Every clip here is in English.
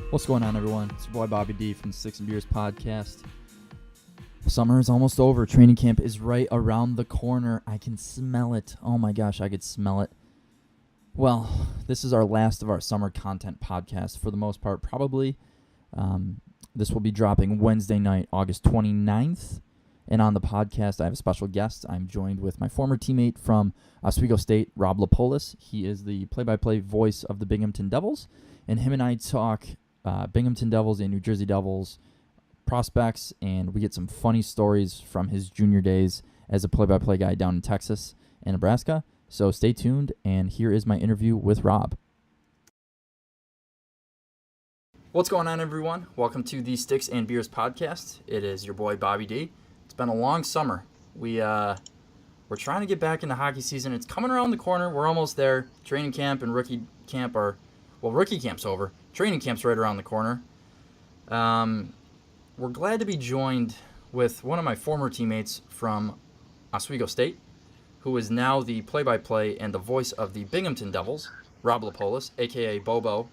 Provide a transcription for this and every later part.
What's going on, everyone? It's your boy Bobby D from the Sticks and Beers podcast. Summer is almost over. Training camp is right around the corner. I can smell it. Oh my gosh, I could smell it. Well, this is our last of our summer content podcast for the most part, probably. This will be dropping Wednesday night, August 29th. And on the podcast, I have a special guest. I'm joined with my former teammate from Oswego State, Rob Lippolis. He is the play-by-play voice of the Binghamton Devils. And him and I talk Binghamton Devils and New Jersey Devils prospects, and we get some funny stories from his junior days as a play-by-play guy down in Texas and Nebraska. So stay tuned, and here is my interview with Rob. What's going on, everyone? Welcome to the Sticks and Beers podcast. It is your boy Bobby D. It's been a long summer. We're trying to get back into hockey season. It's coming around the corner. We're almost there. Training camp and rookie camp rookie camp's over. Training camp's right around the corner. We're glad to be joined with one of my former teammates from Oswego State, who is now the play-by-play and the voice of the Binghamton Devils, Rob Lippolis, a.k.a. Bobo.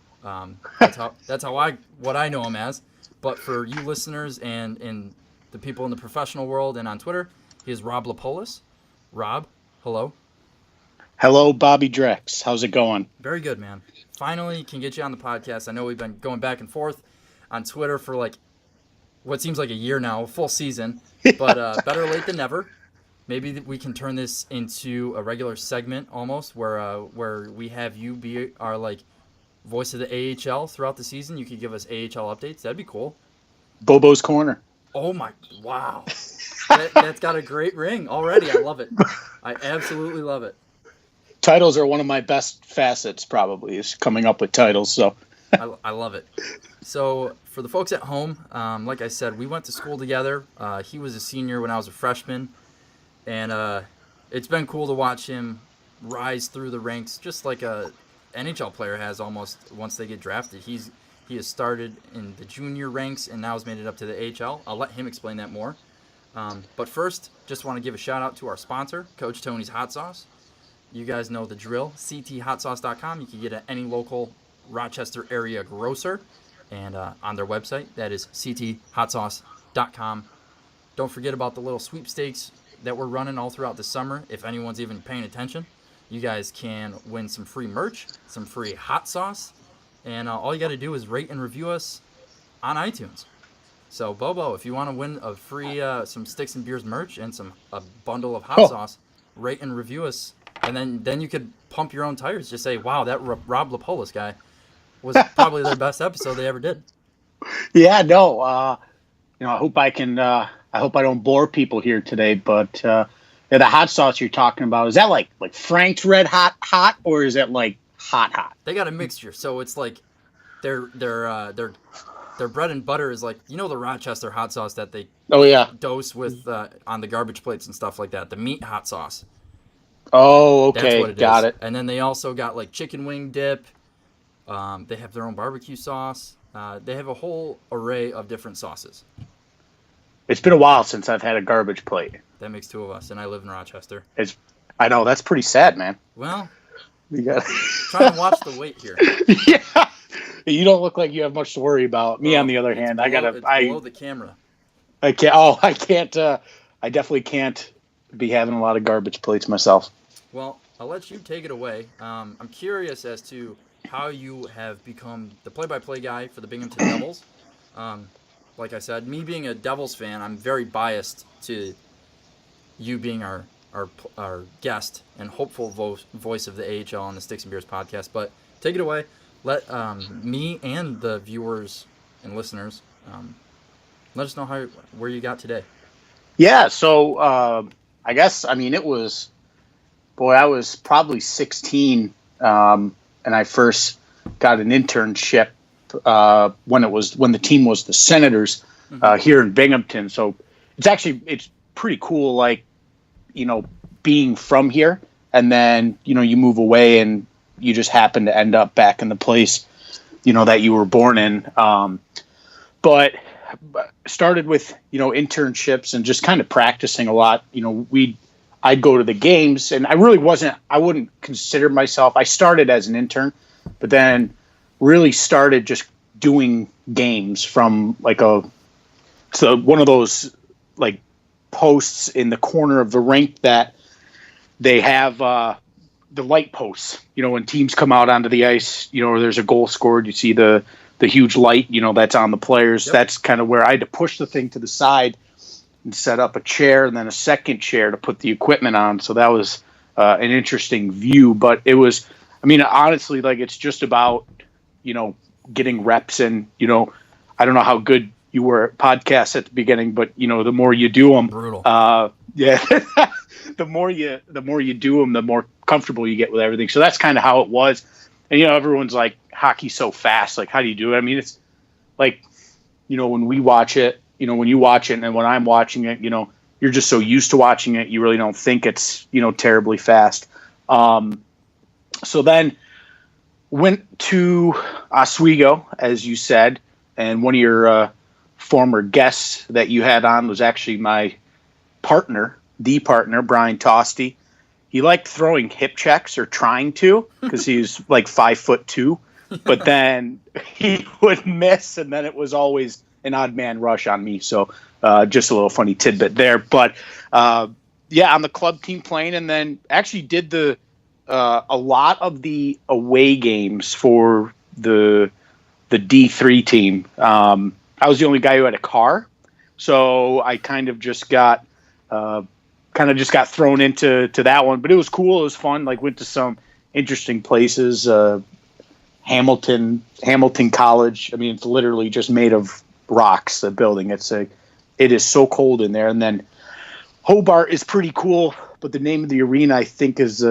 That's what I know him as. But for you listeners and the people in the professional world and on Twitter, he is Rob Lippolis. Rob, hello. Hello, Bobby Drex. How's it going? Very good, man. Finally can get you on the podcast. I know we've been going back and forth on Twitter for like what seems like a year now, a full season, but better late than never. Maybe we can turn this into a regular segment almost where we have you be our like voice of the AHL throughout the season. You could give us AHL updates. That'd be cool. Bobo's Corner. Oh my, wow. That's got a great ring already. I love it. I absolutely love it. Titles are one of my best facets, probably, is coming up with titles. So I love it. So for the folks at home, like I said, we went to school together. He was a senior when I was a freshman, and it's been cool to watch him rise through the ranks, just like a NHL player has almost once they get drafted. He has started in the junior ranks and now has made it up to the AHL. I'll let him explain that more. But first, just want to give a shout out to our sponsor, Coach Tony's Hot Sauce. You guys know the drill, cthotsauce.com. You can get it at any local Rochester area grocer. And on their website, that is cthotsauce.com. Don't forget about the little sweepstakes that we're running all throughout the summer. If anyone's even paying attention, you guys can win some free merch, some free hot sauce. And all you got to do is rate and review us on iTunes. So, Bobo, if you want to win a free some Sticks and Beers merch and a bundle of hot sauce, rate and review us. And then you could pump your own tires. Just say, wow, that Rob Lippolis guy was probably their best episode they ever did. Yeah, no. I hope I can. I hope I don't bore people here today. But the hot sauce you're talking about, is that like Frank's Red Hot, or is it like hot? They got a mixture, so it's like their bread and butter is like, you know, the Rochester hot sauce that they dose with on the garbage plates and stuff like that. The meat hot sauce. Oh, okay. That's what it Got is. it. And then they also got like chicken wing dip. They have their own barbecue sauce. They have a whole array of different sauces. It's been a while since I've had a garbage plate. That makes two of us, and I live in Rochester. I know, that's pretty sad, man. Well, you got trying to watch the weight here. Yeah, you don't look like you have much to worry about. Me, on the other hand, it's below the camera. I can't. Oh, I can't. I definitely can't be having a lot of garbage plates myself. Well, I'll let you take it away. I'm curious as to how you have become the play-by-play guy for the Binghamton Devils. Like I said, me being a Devils fan, I'm very biased to you being our guest and hopeful voice of the AHL on the Sticks and Beers podcast. But take it away. Let me and the viewers and listeners let us know where you got today. Yeah, so I guess, it was, I was probably 16, and I first got an internship when the team was the Senators here in Binghamton. So it's pretty cool, like, being from here, and then, you move away and you just happen to end up back in the place, that you were born in. But started with, internships and just kind of practicing a lot. I'd go to the games, and I wouldn't consider myself, I started as an intern, but then really started just doing games from like one of those like posts in the corner of the rink that they have the light posts. When teams come out onto the ice, there's a goal scored, you see the huge light, that's on the players. Yep. That's kind of where I had to push the thing to the side and set up a chair and then a second chair to put the equipment on. So that was an interesting view, but it was, honestly, like it's just about, getting reps and, I don't know how good you were at podcasts at the beginning, but the more you do them, brutal. Yeah, the more you do them, the more comfortable you get with everything. So that's kind of how it was. And, everyone's like, hockey's so fast. Like, how do you do it? It's like, when we watch it, when you watch it and when I'm watching it, you're just so used to watching it. You really don't think it's, terribly fast. So then went to Oswego, as you said, and one of your former guests that you had on was actually my partner, Brian Tosti. He liked throwing hip checks or trying to because he's like 5'2", but then he would miss, and then it was always an odd man rush on me. So just a little funny tidbit there. But on the club team playing, and then actually did a lot of the away games for the D3 team. I was the only guy who had a car, so I kind of just got thrown into that one. But it was cool. It was fun. Like, went to some interesting places. Hamilton College. It's literally just made of rocks. The building. It is so cold in there. And then Hobart is pretty cool. But the name of the arena, I think, is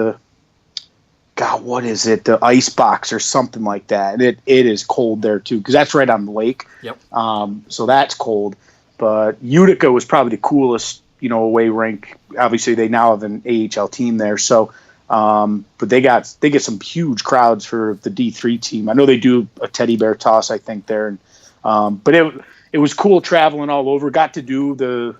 what is it? The Ice Box or something like that. And it is cold there too, because that's right on the lake. Yep. So that's cold. But Utica was probably the coolest, away rink. Obviously, they now have an AHL team there. So, but they get some huge crowds for the D3 team. I know they do a teddy bear toss, I think, there. And, but it was cool traveling all over. Got to do the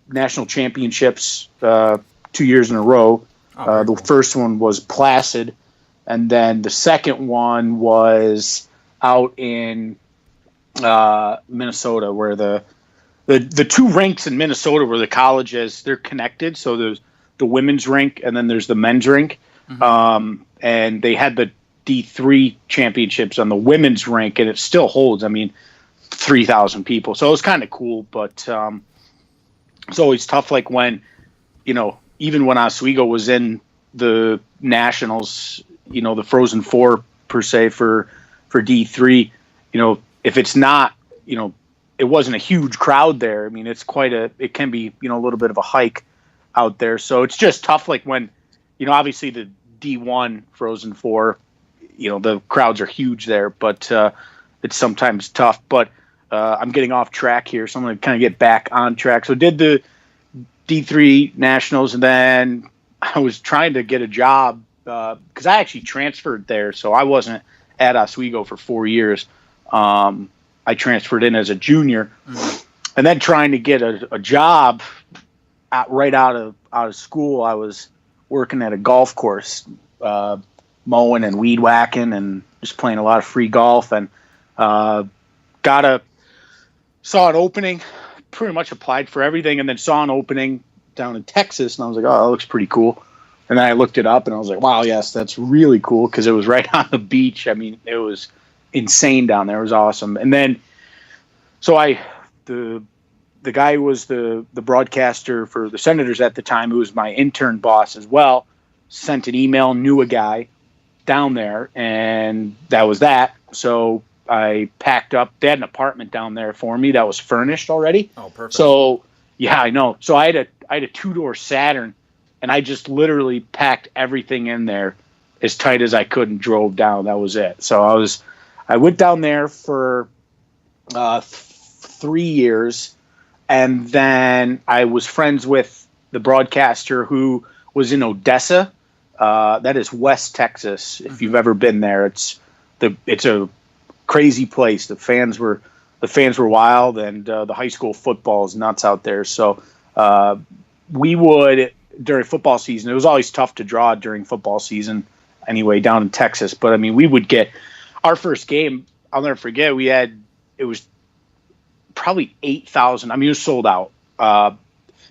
national championships 2 years in a row. The cool. First one was Placid, and then the second one was out in Minnesota, where the two rinks in Minnesota where the colleges, they're connected. So there's the women's rink and then there's the men's rink. Mm-hmm. And they had the D3 championships on the women's rink, and it still holds, 3,000 people. So it was kind of cool, but it's always tough. Like when, even when Oswego was in the nationals, the Frozen Four per se for D3, if it's not, it wasn't a huge crowd there. It's it can be, a little bit of a hike out there. So it's just tough. Like when, obviously the D1 Frozen Four, the crowds are huge there, but it's sometimes tough. But I'm getting off track here, so I'm going to kind of get back on track. So did the D3 nationals, and then I was trying to get a job because I actually transferred there. So I wasn't at Oswego for 4 years. I transferred in as a junior, and then trying to get a job right out of school. I was working at a golf course, mowing and weed whacking and just playing a lot of free golf, and saw an opening, pretty much applied for everything, and then saw an opening down in Texas, and I was like, oh, that looks pretty cool. And then I looked it up, and I was like, wow, yes, that's really cool, because it was right on the beach. It was insane down there. It was awesome. And then, so the guy who was the broadcaster for the Senators at the time, who was my intern boss as well, sent an email, knew a guy down there, and that was that. So I packed up. They had an apartment down there for me that was furnished already. Oh, perfect. So, yeah, I know. So I had a two-door Saturn, and I just literally packed everything in there as tight as I could and drove down. That was it. So I went down there for 3 years, and then I was friends with the broadcaster who was in Odessa. That is West Texas. If you've ever been there, it's a crazy place. The fans were wild, and the high school football is nuts out there. So we would, during football season, it was always tough to draw during football season anyway down in Texas. But we would get our first game. I'll never forget. It was probably 8,000. I mean, it was sold out.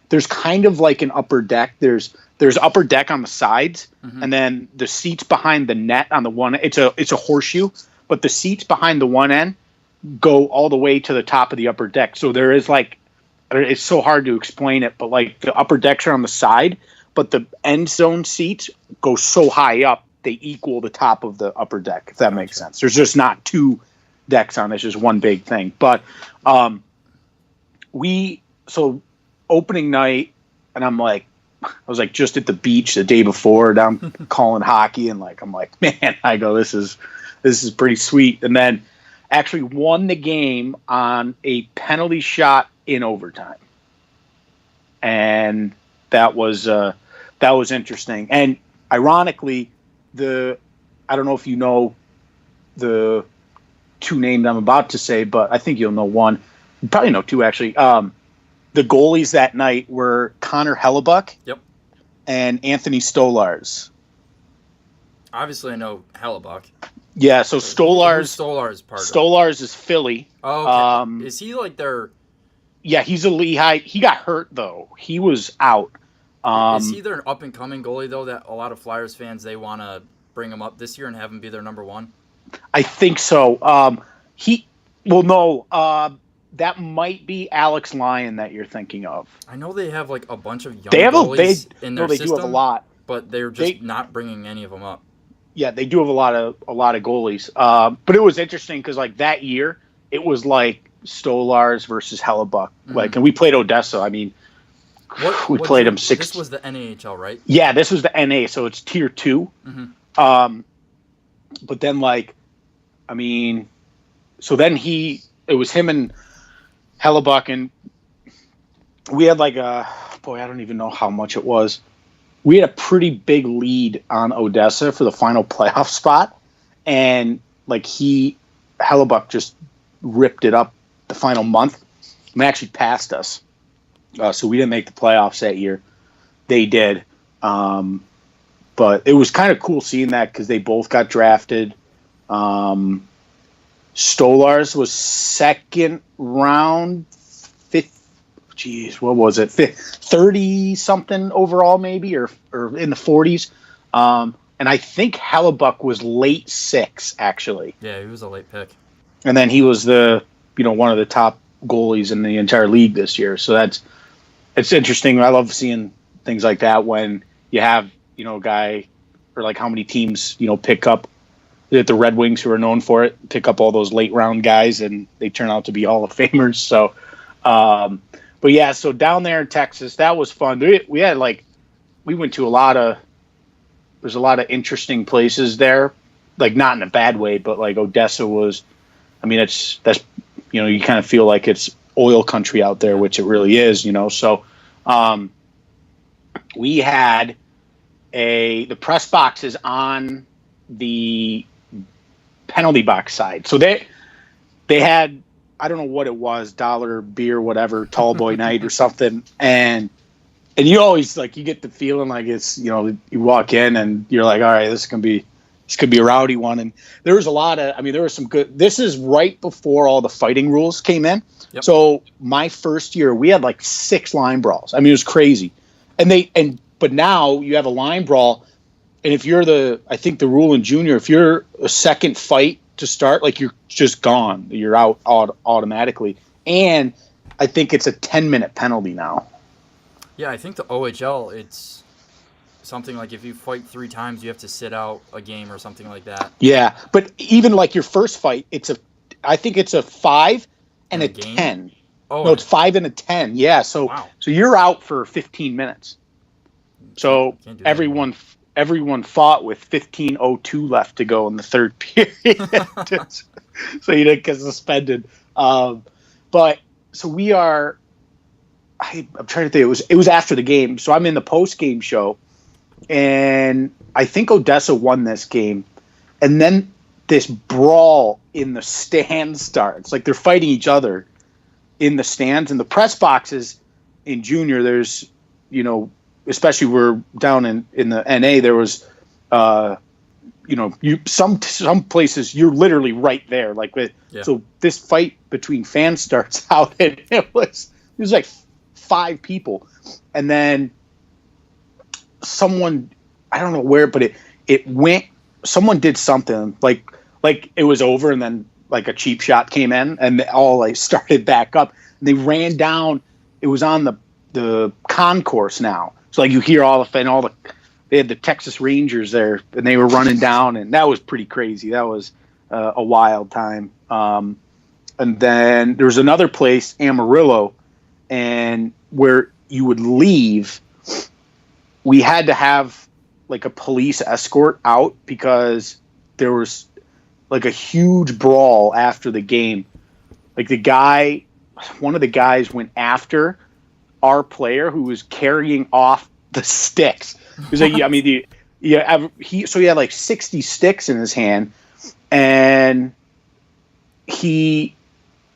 There's kind of like an upper deck. There's upper deck on the sides, and then the seats behind the net on the one. It's a horseshoe, but the seats behind the one end go all the way to the top of the upper deck. So there is like, it's so hard to explain it, but like the upper decks are on the side, but the end zone seats go so high up they equal the top of the upper deck. If that makes sense. There's just not two decks on. It's just one big thing. But so opening night, and I was like just at the beach the day before, down calling hockey, and like I'm like, man, I go, this is pretty sweet. And then actually won the game on a penalty shot in overtime, and that was interesting. And ironically, I don't know if you know the two names I'm about to say, but I think you'll know one. You probably know two actually. The goalies that night were Connor Hellebuck, and Anthony Stolars. Obviously, I know Hellebuck. Yeah, so Stolars part of? Stolars is Philly. Oh, okay. Is he like their? Yeah, he's a Lehigh. He got hurt though. He was out. Is he their up and coming goalie though? That a lot of Flyers fans, they want to bring him up this year and have him be their number one. I think so. That might be Alex Lyon that you're thinking of. I know they have like a bunch of young goalies in their system. Do have a lot, but they're just not bringing any of them up. Yeah, they do have a lot of goalies. But it was interesting because like that year, it was like Stolars versus Hellebuck. Like, and we played Odessa. I mean, we played them 6. This was the NAHL, right? Yeah, this was the NA, so it's tier 2. But then like, I mean, so then it was him and Hellebuck, and we had like I don't even know how much it was. We had a pretty big lead on Odessa for the final playoff spot, and like Hellebuck just ripped it up the final month and actually passed us. So we didn't make the playoffs that year. They did. But it was kind of cool seeing that because they both got drafted. Stolars was second round, 30-something overall maybe, or in the 40s. And I think Hellebuck was late 6, actually. Yeah, he was a late pick. And then he was one of the top goalies in the entire league this year. So it's interesting. I love seeing things like that when you have, a guy, or like how many teams, pick up the Red Wings, who are known for it, pick up all those late round guys, and they turn out to be Hall of Famers. So, but yeah, so down there in Texas, that was fun. We went to there's a lot of interesting places there, like not in a bad way, but like Odessa was, I mean, that's you kind of feel like it's oil country out there, which it really is, So, we had the press box is on the penalty box side. So they had, I don't know what it was, dollar beer, whatever, tall boy night or something. And you always you get the feeling like it's, you walk in and you're like, all right, this could be a rowdy one. And there was there was some good, this is right before all the fighting rules came in. Yep. So my first year we had 6 line brawls. I mean, it was crazy. But now you have a line brawl, and if you're I think the rule in junior, if you're a second fight to start, you're just gone. You're out automatically. And I think it's a 10-minute penalty now. Yeah, I think the OHL, it's something like if you fight 3 times, you have to sit out a game or something like that. Yeah, but even your first fight, I think it's a 5 and a 10. Oh, no, it's 5 and a 10. Yeah, so you're out for 15 minutes. So everyone fought with 15:02 left to go in the third period. So you didn't get suspended. But so we are. I'm trying to think. It was after the game, so I'm in the post game show, and I think Odessa won this game, and then this brawl in the stands starts. They're fighting each other in the stands, and the press boxes in junior. There's especially we're down in the NA, there was, some places you're literally right there. Like so this fight between fans starts out, and it was like 5 people, and then someone, I don't know where, but it went. Someone did something like it was over, and then like a cheap shot came in, and they all like started back up. And they ran down. It was on the concourse now, so like you hear they had the Texas Rangers there, and they were running down, and that was pretty crazy. That was a wild time. And then there was another place, Amarillo, and where you would leave, we had to have like a police escort out because there was like a huge brawl after the game. Like one of the guys went after our player who was carrying off the sticks. It was like, I mean, so he had like 60 sticks in his hand, and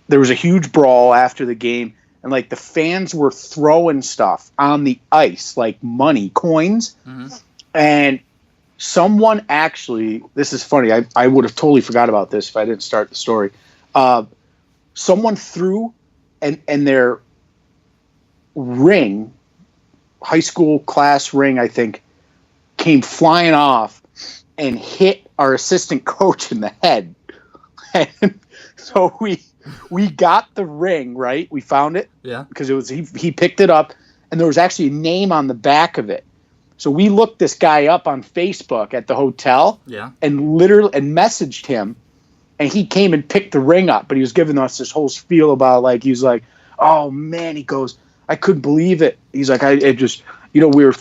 there was a huge brawl after the game, and like the fans were throwing stuff on the ice, like money, coins, and someone actually, this is funny, I would have totally forgot about this if I didn't start the story. Someone threw and their ring, high school class ring, I think, came flying off and hit our assistant coach in the head. And so we got the ring, right? We found it. Yeah. Because he picked it up, and there was actually a name on the back of it. So we looked this guy up on Facebook at the hotel, and messaged him, and he came and picked the ring up. But he was giving us this whole spiel about he was like, "Oh man," he goes, "I couldn't believe it." He's like, "I just, we were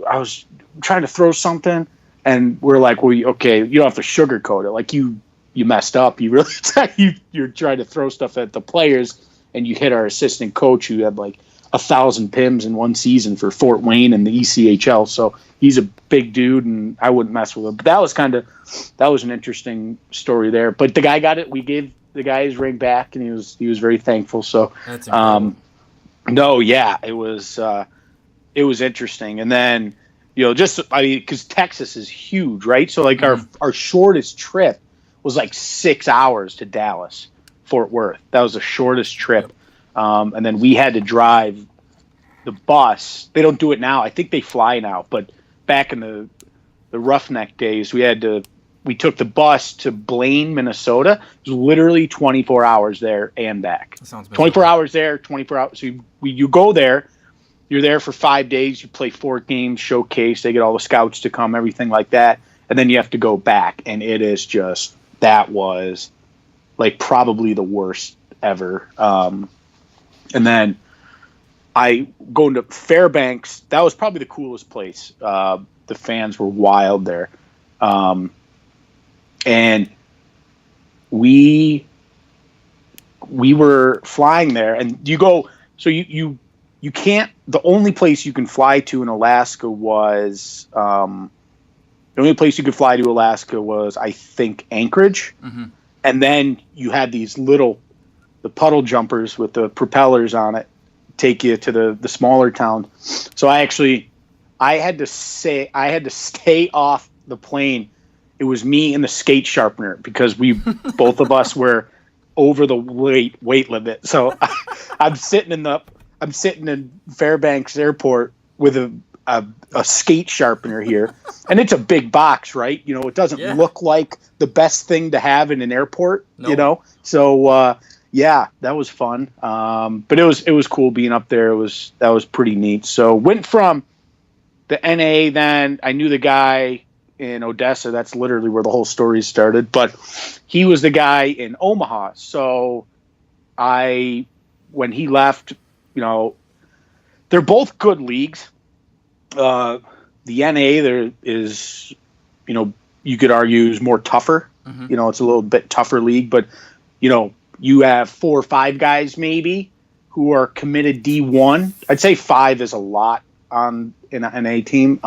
I was trying to throw something, and we're like, well, okay, you don't have to sugarcoat it. Like you messed up. You really you're trying to throw stuff at the players, and you hit our assistant coach who had like 1,000 PIMs in one season for Fort Wayne and the ECHL. So he's a big dude, and I wouldn't mess with him." But that was an interesting story there. But the guy got it. We gave the guy his ring back, and he was very thankful. So that's incredible. No, yeah, it was interesting. And then, because Texas is huge, right? So like our shortest trip was like 6 hours to Dallas, Fort Worth. That was the shortest trip. And then we had to drive the bus. They don't do it now. I think they fly now. But back in the Roughneck days, we took the bus to Blaine, Minnesota. It was literally 24 hours there and back. That sounds 24 hours there, 24 hours. So you go there. You're there for 5 days. You play 4 games, showcase. They get all the scouts to come, everything like that. And then you have to go back. And it is that was like probably the worst ever. And then going to Fairbanks. That was probably the coolest place. The fans were wild there. And we were flying there, and you go, so you can't, the only place you can fly to in Alaska was, I think, Anchorage. Mm-hmm. And then you had these the puddle jumpers with the propellers on it take you to the smaller town. So I had to stay off the plane. It was me and the skate sharpener because we both of us were over the weight limit. So I'm sitting in Fairbanks Airport with a skate sharpener here, and it's a big box, right? It doesn't look like the best thing to have in an airport, Nope. So that was fun. But it was cool being up there. That was pretty neat. So went from the NA, then I knew the guy in Odessa. That's literally where the whole story started. But he was the guy in Omaha. So when he left, they're both good leagues. The NA there is, you could argue is more tougher. Mm-hmm. It's a little bit tougher league, but you have 4 or 5 guys maybe who are committed D1. I'd say 5 is a lot in an NA team.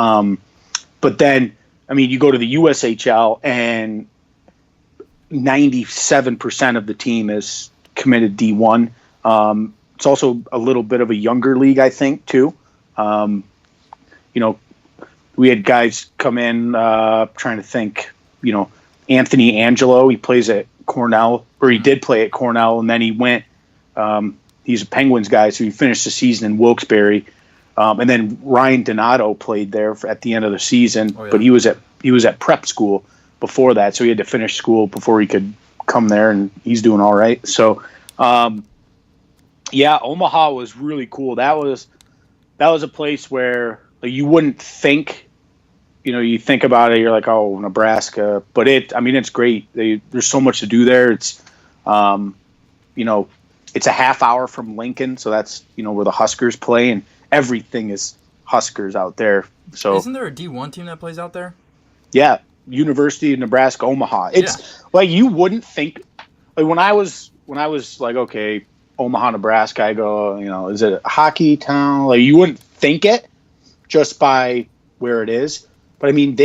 But then, you go to the USHL and 97% of the team is committed D1. It's also a little bit of a younger league, I think, too. We had guys come in, trying to think, Anthony Angelo. He plays at Cornell, or he did play at Cornell, and then he went. He's a Penguins guy, so he finished the season in Wilkes-Barre. And then Ryan Donato played there at the end of the season, but he was at prep school before that, so he had to finish school before he could come there, and he's doing all right. So, Omaha was really cool. That was a place where you wouldn't think. You think about it, you're like, oh, Nebraska, but it's great. There's so much to do there. It's, it's a half hour from Lincoln, so that's where the Huskers play, and everything is Huskers out there. So isn't there a D1 team that plays out there? Yeah, University of Nebraska Omaha. It's like you wouldn't think. Like when I was like, okay, Omaha, Nebraska, I go, is it a hockey town? Like you wouldn't think it just by where it is. But I mean,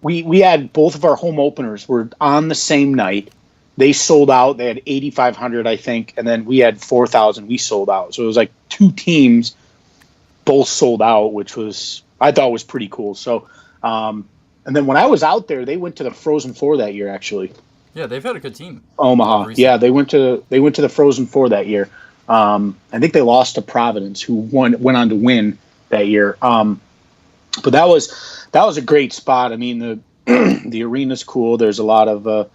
we had both of our home openers were on the same night. They sold out. They had 8,500, I think, and then we had 4,000. We sold out. So it was like two teams both sold out, which I thought was pretty cool. So, and then when I was out there, they went to the Frozen Four that year, actually. Yeah, they've had a good team. Omaha. Yeah, they went to the Frozen Four that year. I think they lost to Providence, who went on to win that year. But that was a great spot. I mean, the arena's cool. There's a lot of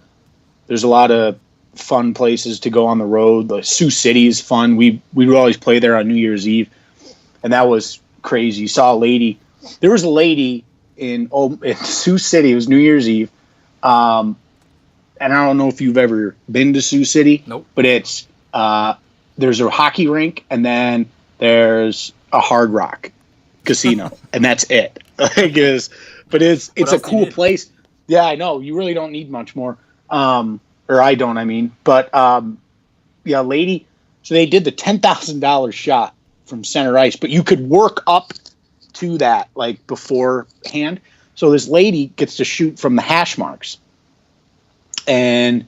fun places to go on the road. The Sioux City is fun. We would always play there on New Year's Eve, and that was crazy. You saw a lady. There was a lady in Sioux City. It was New Year's Eve, and I don't know if you've ever been to Sioux City. Nope. But it's there's a hockey rink, and then there's a Hard Rock casino, and that's it. But it's a cool place. Yeah, I know. You really don't need much more. Or I don't, I mean. But lady. So they did the $10,000 shot from center ice, but you could work up to that like beforehand. So this lady gets to shoot from the hash marks, and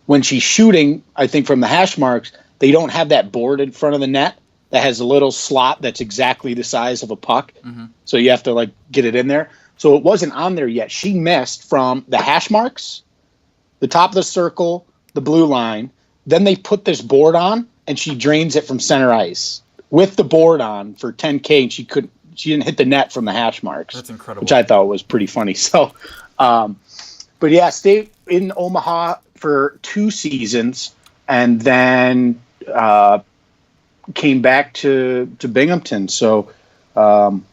when she's shooting, I think from the hash marks, they don't have that board in front of the net that has a little slot that's exactly the size of a puck. Mm-hmm. So you have to like get it in there. So it wasn't on there yet. She missed from the hash marks, the top of the circle, the blue line. Then they put this board on, and she drains it from center ice with the board on for 10K, and she didn't hit the net from the hash marks. That's incredible. Which I thought was pretty funny. So, but yeah, stayed in Omaha for 2 seasons, and then came back to Binghamton. So, fun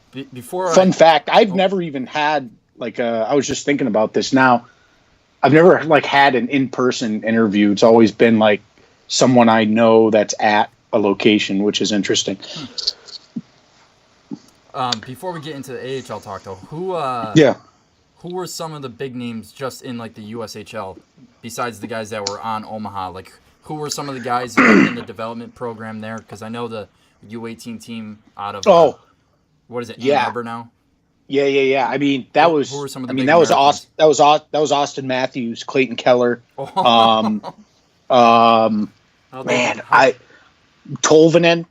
fact, I've never even had I was just thinking about this now. I've never had an in-person interview. It's always been like someone I know that's at a location, which is interesting. Before we get into the AHL talk, though, who were some of the big names just in the USHL besides the guys that were on Omaha? Like, who were some of the guys in the development program there? Because I know the U18 team out of what is it, Ann Arbor now? Yeah. I mean, who were some of the big that was Austin Matthews, Clayton Keller. Tolvanen.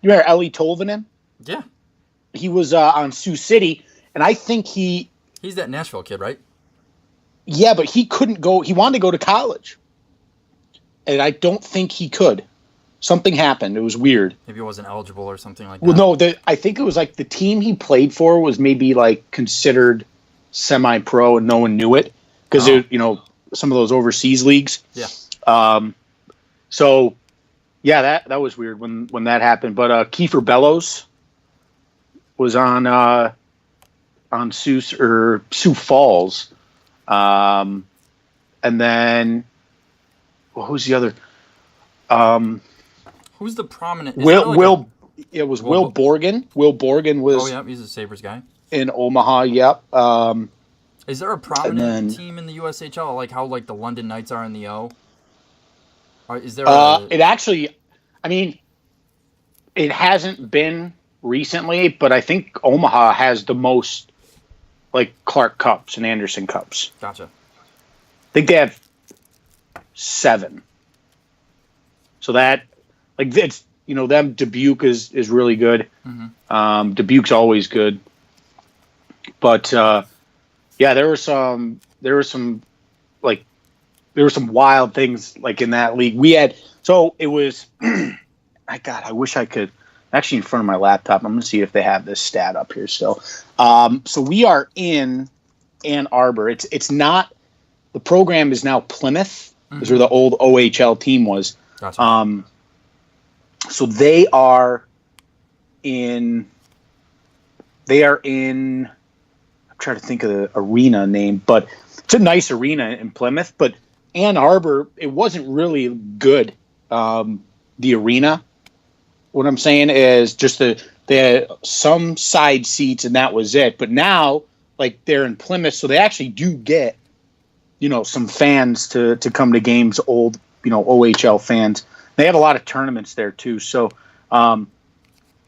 You remember Ellie Tolvanen? Yeah. He was on Sioux City, and I think he's that Nashville kid, right? Yeah, but he couldn't go. He wanted to go to college, and I don't think he could. Something happened. It was weird. Maybe he wasn't eligible or something like that. Well, no, I think it was the team he played for was maybe considered semi-pro, and no one knew it because some of those overseas leagues. Yeah. So, yeah, that was weird when that happened. But Kiefer Bellows was on Sioux Falls, and then who's the other? Who's the prominent? Will Borgen. Will Borgen was. Oh yeah, he's a Sabres guy in Omaha. Yep. Is there a prominent team in the USHL, like how the London Knights are in the O? Or is there? It actually, I mean, it hasn't been recently, but I think Omaha has the most Clark Cups and Anderson Cups. Gotcha. I think they have 7. So that it's them. Dubuque is really good. Mm-hmm. Dubuque's always good, but Yeah, there were some like there were some wild things like in that league. We had it was I wish I could actually in front of my laptop. I'm gonna see if they have this stat up here still. So we are in Ann Arbor. It's not the program is now Plymouth, is where the old OHL team was. Gotcha. So they are in. I'm trying to think of the arena name, but it's a nice arena in Plymouth. But Ann Arbor, it wasn't really good. The arena. What I'm saying is just they had some side seats and that was it. But now, like they're in Plymouth, so they actually do get, some fans to come to games. Old, OHL fans. They have a lot of tournaments there too. So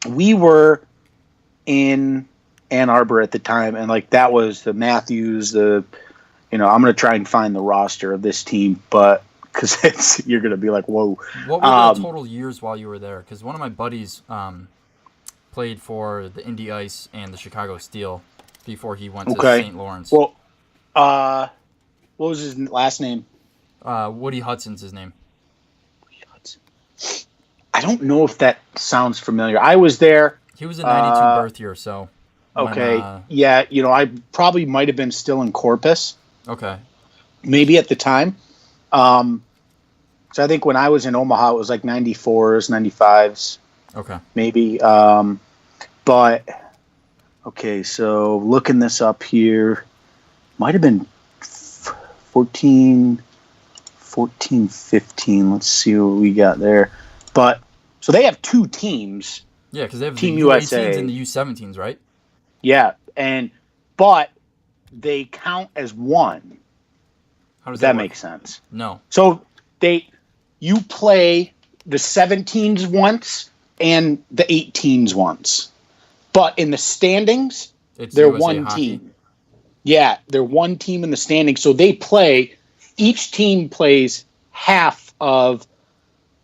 we were in Ann Arbor at the time, and like that was the Matthews. I'm going to try and find the roster of this team, but because you're going to be like, whoa. What were the total years while you were there? Because one of my buddies played for the Indy Ice and the Chicago Steel before he went to St. Lawrence. Well, what was his last name? Woody Hudson's his name. I don't know if that sounds familiar. I was there. He was a 92 birth year, so. Okay. Yeah, I probably might have been still in Corpus. Okay. Maybe at the time. So I think when I was in Omaha, it was like 94s, 95s. Okay. Maybe. But, okay, so looking this up here, might have been 14, 15. Let's see what we got there. But, so they have two teams. Yeah, because they have Team the USA. U18s and the U17s, right? Yeah, but they count as one. How does that work? make sense? No. So you play the 17s once and the 18s once, but in the standings, they're USA one hockey. team. Yeah, they're one team in the standings. So each team plays half of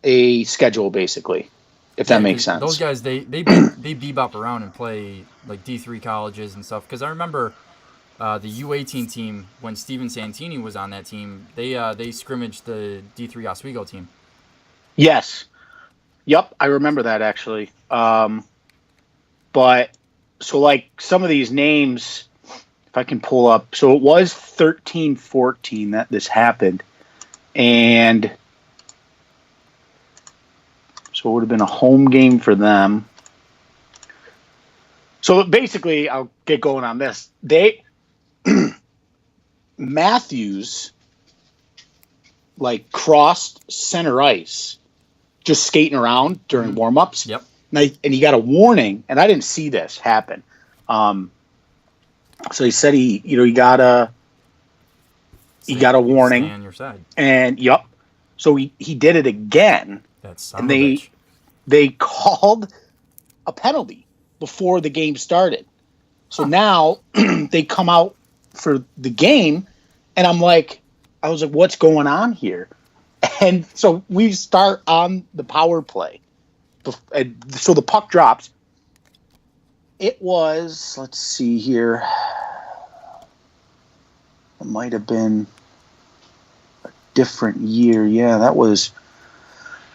a schedule, basically. If that makes sense. Those guys, they bebop around and play like D3 colleges and stuff. Because I remember the U18 team, when Steven Santini was on that team, they scrimmaged the D3 Oswego team. Yes. Yep, I remember that actually. But so like some of these names, if I can pull up. So it was 13-14 that this happened. And so it would have been a home game for them. So basically, I'll get going on this. Matthews, like, crossed center ice, just skating around during warm-ups. Yep. And he got a warning, and I didn't see this happen. So he said he got a warning. Stay on your side. And, yep. So he did it again. And they called a penalty before the game started. So now they come out for the game, and I was like, what's going on here? And so we start on the power play. And so the puck drops. It was, let's see here. It might have been a different year. Yeah, that was.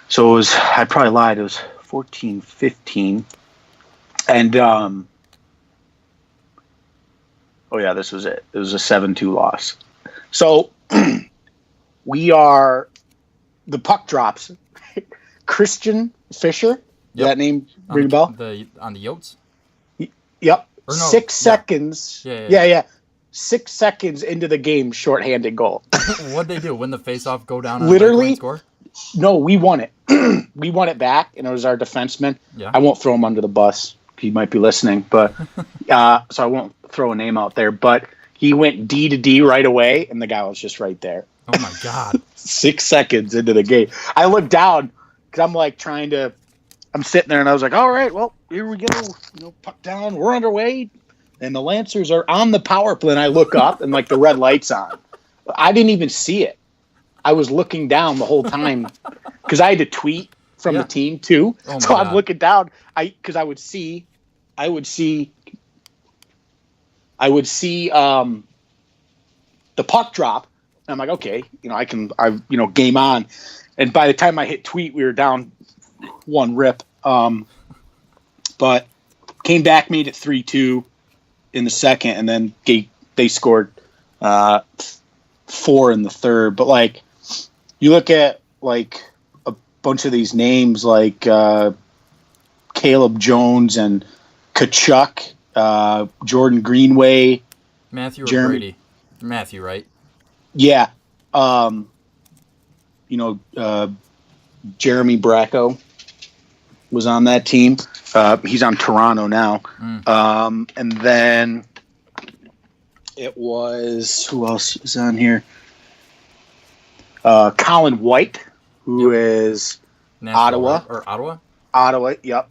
So it was, I probably lied, it was 14-15. And, oh yeah, this was it. It was a 7-2 loss. So the puck drops. Christian Fisher, that name ring a bell? On the Yotes? Yep. Or no, 6 seconds. Yeah. 6 seconds into the game, shorthanded goal. What'd they do? Win the faceoff, go down on literally score? No, we won it. We won it back, and it was our defenseman. Yeah. I won't throw him under the bus. He might be listening, but so I won't throw a name out there. But he went D to D right away, and the guy was just right there. Oh, my God. 6 seconds into the game. I looked down because I'm like I'm sitting there, and I was like, all right, well, here we go. Puck down. We're underway. And the Lancers are on the power play, and I look up, and like the red light's on. I didn't even see it. I was looking down the whole time because I had to tweet from the team too. Oh so I'm God. looking down. Because I would see the puck drop. And I'm like, okay, game on. And by the time I hit tweet, we were down 1-0. But came back, made it 3-2 in the second, and then they scored 4 in the third. But like, you look at like a bunch of these names like Caleb Jones and Kachuk, Jordan Greenway, Matthew or Jeremy Brady? Matthew, right? Yeah. Jeremy Bracco was on that team. He's on Toronto now. And then it was, who else is on here? Colin White, who is Nashville, Ottawa. right? Or Ottawa? Ottawa, yep.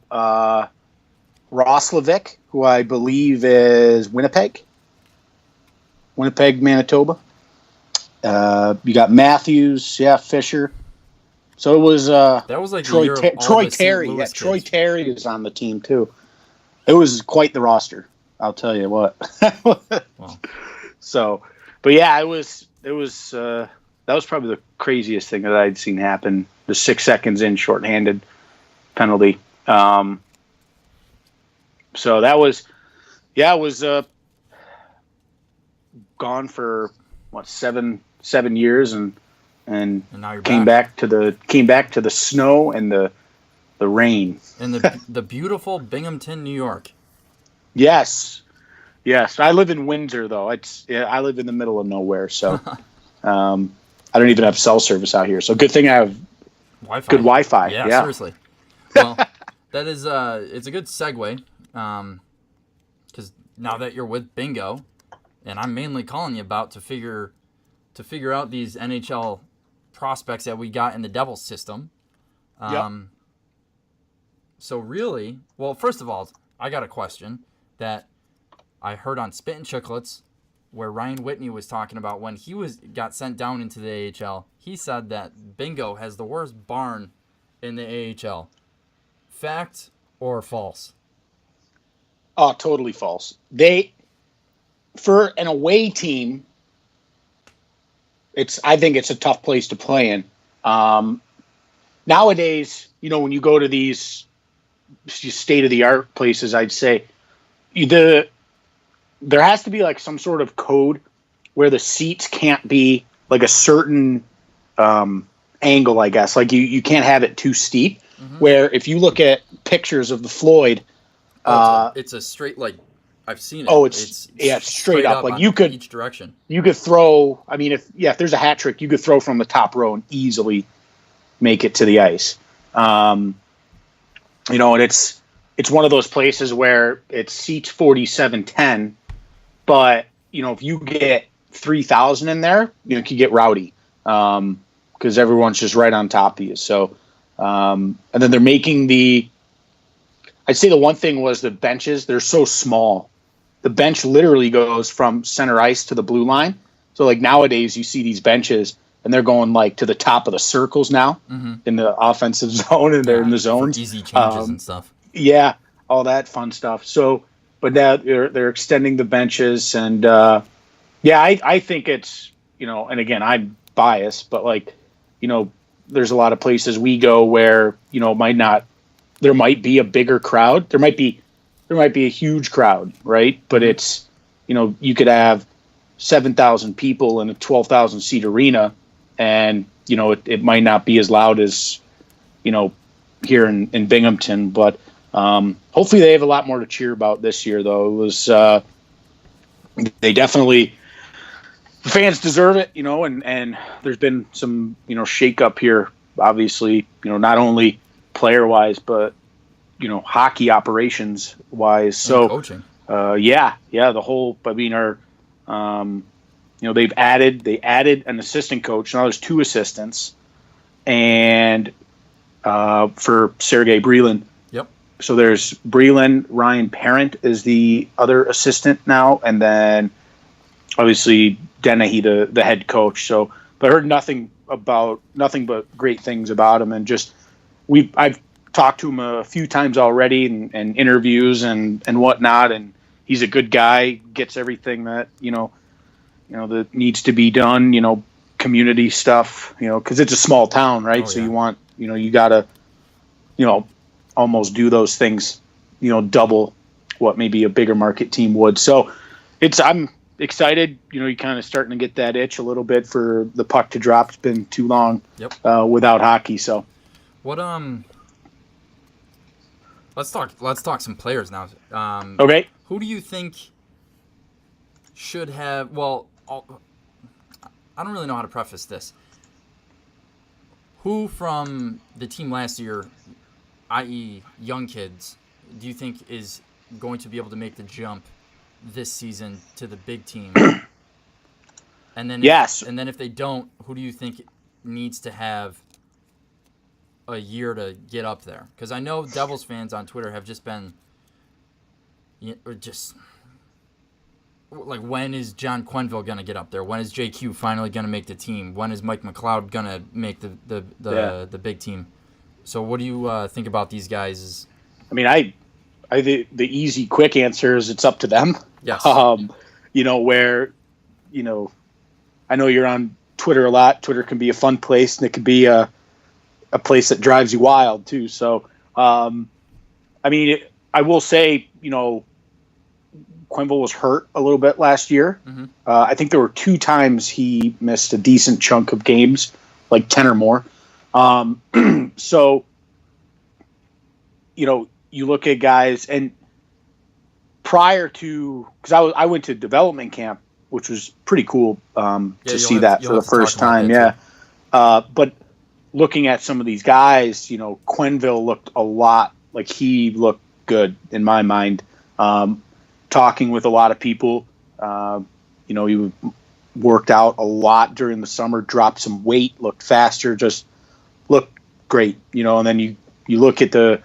Roslovic, who I believe is Winnipeg, Manitoba. You got Matthews, Fisher. So it was that was like Troy, the year of all Troy the St. Terry. Louis Yeah, kids. Troy Terry is on the team too. It was quite the roster, I'll tell you what. Wow. So, but yeah, it was that was probably the craziest thing that I'd seen happen. The 6 seconds in shorthanded penalty. So that was, it was gone for what, seven years, and now you're came back to the snow and the rain. And the beautiful Binghamton, New York. Yes. I live in Windsor though. I live in the middle of nowhere, so I don't even have cell service out here. So good thing I have Wi-Fi. good Wi-Fi. Yeah, seriously. Well, that is it's a good segue, because now that you're with Bingo, and I'm mainly calling you about to figure out these NHL prospects that we got in the Devils system. Yep. So really, well, first of all, I got a question that I heard on Spit and Chicklets, where Ryan Whitney was talking about when he got sent down into the AHL. He said that Bingo has the worst barn in the AHL. Fact or false? Oh, totally false. For an away team, I think it's a tough place to play in. Nowadays, when you go to these state-of-the-art places, I'd say there has to be like some sort of code where the seats can't be like a certain angle, I guess. Like you can't have it too steep. Mm-hmm. Where if you look at pictures of the Floyd, it's a straight, like, I've seen it. Oh, it's straight up. Like you could each direction. You could throw. I mean, if there's a hat trick, you could throw from the top row and easily make it to the ice. And it's one of those places where it seats 4,710, but if you get 3,000 in there, it could get rowdy because everyone's just right on top of you. So, and then they're making I'd say the one thing was the benches. They're so small. The bench literally goes from center ice to the blue line. So like nowadays you see these benches and they're going like to the top of the circles now in the offensive zone, and they're in the zones. For easy changes and stuff. Yeah, all that fun stuff. So, but now they're extending the benches, and I think it's and again I'm biased, but like there's a lot of places we go where there might be a bigger crowd. There might be a huge crowd, right? But it's, you could have 7,000 people in a 12,000 seat arena, and it might not be as loud as here in Binghamton. But hopefully they have a lot more to cheer about this year, though. It was they definitely, the fans deserve it, and there's been some shake up here, obviously, not only player wise, but hockey operations wise. So coaching. The whole, they added an assistant coach. Now there's 2 assistants, and for Sergei Brelin. Yep. So there's Brelin. Ryan Parent is the other assistant now, and then obviously Dennehy, the head coach. So, but I heard nothing but great things about him, and just I've talked to him a few times already and interviews and whatnot, and he's a good guy, gets everything that that needs to be done, community stuff, because it's a small town, right? So you want, you got to, almost do those things, double what maybe a bigger market team would. So I'm excited, you're kind of starting to get that itch a little bit for the puck to drop. It's been too long without hockey. So what, let's talk some players now. Okay. Who do you think should have, well, I don't really know how to preface this. Who from the team last year, i.e. young kids, do you think is going to be able to make the jump this season to the big team? And then if they don't, who do you think needs to have a year to get up there? Because I know Devils fans on Twitter have just been like, when is John Quenneville going to get up there? When is JQ finally going to make the team? When is Mike McLeod going to make the big team? So what do you think about these guys? I mean, the easy, quick answer is it's up to them. Yes. Where, I know you're on Twitter a lot. Twitter can be a fun place, and it can be a place that drives you wild too. So, I will say, Quenneville was hurt a little bit last year. Mm-hmm. I think there were 2 times he missed a decent chunk of games, like 10 or more. So, you look at guys, and prior to, because I went to development camp, which was pretty cool to see that for the first time. Yeah. But looking at some of these guys, Quenneville looked a lot like he looked good in my mind. Talking with a lot of people, he worked out a lot during the summer, dropped some weight, looked faster, just looked great, and then you look at the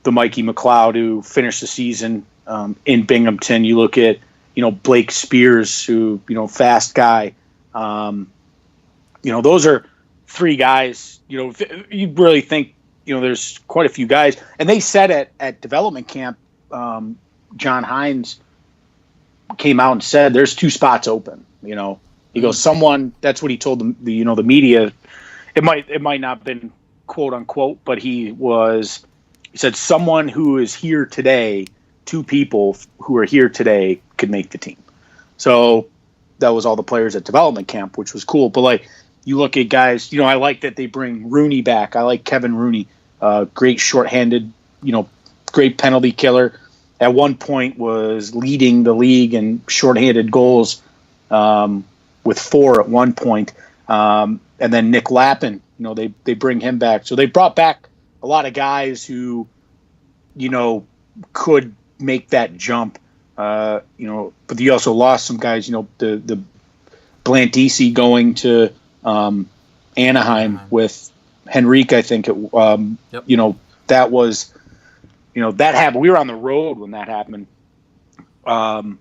Mikey McLeod who finished the season in Binghamton. You look at, Blake Spears, who, fast guy. Those are 3 guys, you really think, there's quite a few guys. And they said at development camp, John Hines came out and said there's 2 spots open. He goes, someone, that's what he told the media. It might not have been quote unquote, but he said someone who is here today, 2 people who are here today could make the team. So that was all the players at development camp, which was cool. But you look at guys, I like that they bring Rooney back. I like Kevin Rooney, great shorthanded, great penalty killer. At one point was leading the league in shorthanded goals with 4 at one point. And then Nick Lappin, they bring him back. So they brought back a lot of guys who, could make that jump. But you also lost some guys, the Blandisi going to Anaheim with Henrique, I think. That was, that happened. We were on the road when that happened. So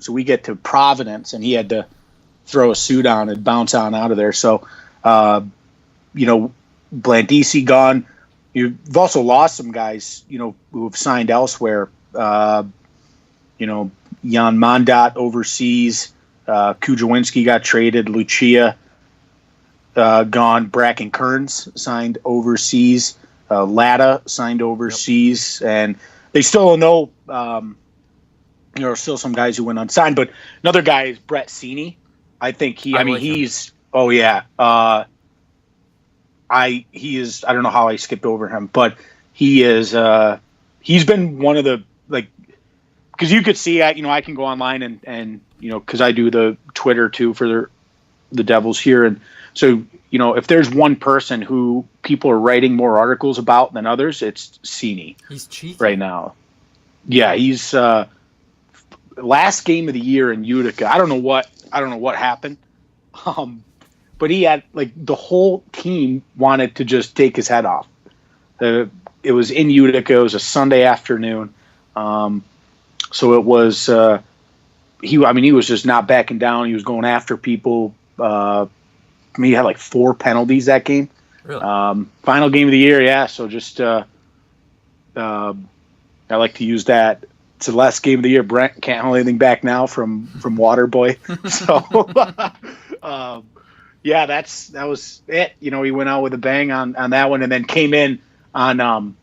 we get to Providence, and he had to throw a suit on and bounce on out of there. So, Blandisi gone. You've also lost some guys, who have signed elsewhere. Jan Mondat overseas. Kujawinski got traded. Lucia gone. Bracken Kearns signed overseas. Latta signed overseas. And they still don't know. There are still some guys who went unsigned. But another guy is Brett Seney. I think he's – oh, yeah. He is. I don't know how I skipped over him, but he is. He's been one of the, because you could see, I can go online and because I do the Twitter too for the Devils here, and so if there's one person who people are writing more articles about than others, it's Seney. He's cheeky right now. Yeah, he's last game of the year in Utica. I don't know what happened. But he had, the whole team wanted to just take his head off. It was in Utica. It was a Sunday afternoon. So it was, he was just not backing down. He was going after people. He had 4 penalties that game. Really? Final game of the year, yeah. So just, I like to use that it's the last game of the year. Brent can't hold anything back now from Waterboy. So, yeah, that was it. You know, he went out with a bang on that one, and then came in on.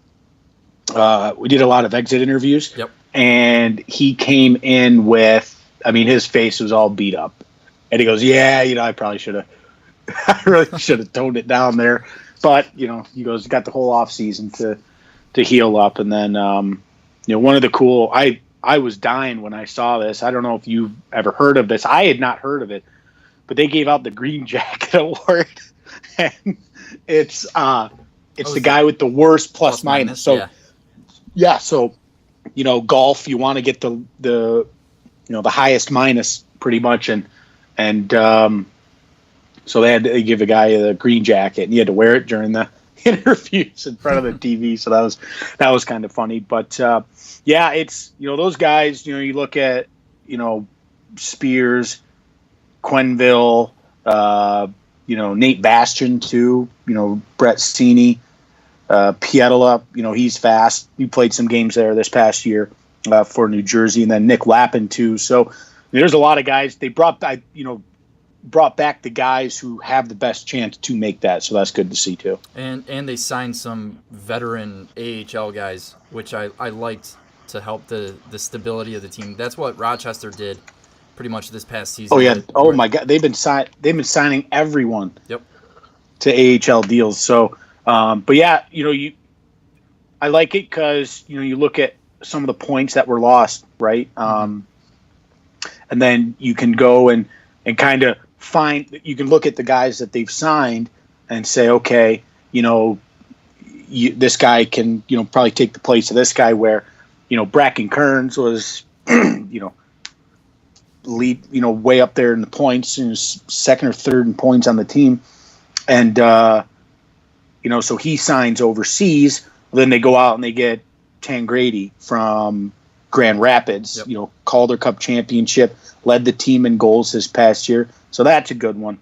We did a lot of exit interviews. Yep. And he came in with, I mean, his face was all beat up, and he goes, "Yeah, you know, I probably should have, I really should have toned it down there." But you know, he goes, got the whole off season to heal up, and then you know, one of the cool. I was dying when I saw this. I don't know if you've ever heard of this. I had not heard of it, but they gave out the Green Jacket Award, and it's the guy with the worst plus minus. So yeah, so you know, golf, you want to get the you know, the highest minus pretty much, and so they had to give a guy the Green Jacket, and he had to wear it during the interviews in front of the TV. So that was kind of funny. But yeah, it's, you know, those guys, you know, you look at, you know, Spears, Quenneville, you know, Nate Bastian too, you know, Brett Sini, Pietala, you know, he's fast. He played some games there this past year for New Jersey, and then Nick Lappin too. So there's a lot of guys. They brought back the guys who have the best chance to make that. So that's good to see too. And they signed some veteran AHL guys, which I liked, to help the stability of the team. That's what Rochester did pretty much this past season. Oh yeah. Oh my God. They've been signing everyone. Yep. To AHL deals. So, but yeah, you know, I like it because, you know, you look at some of the points that were lost, right? And then you can go and kind of you can look at the guys that they've signed and say, okay, you know, this guy can, you know, probably take the place of this guy, where, you know, Bracken Kearns was, you know, lead, you know, way up there in the points, and was second or third in points on the team. And, you know, so he signs overseas. Then they go out and they get Tangradi from Grand Rapids, you know, Calder Cup championship, led the team in goals this past year. So that's a good one.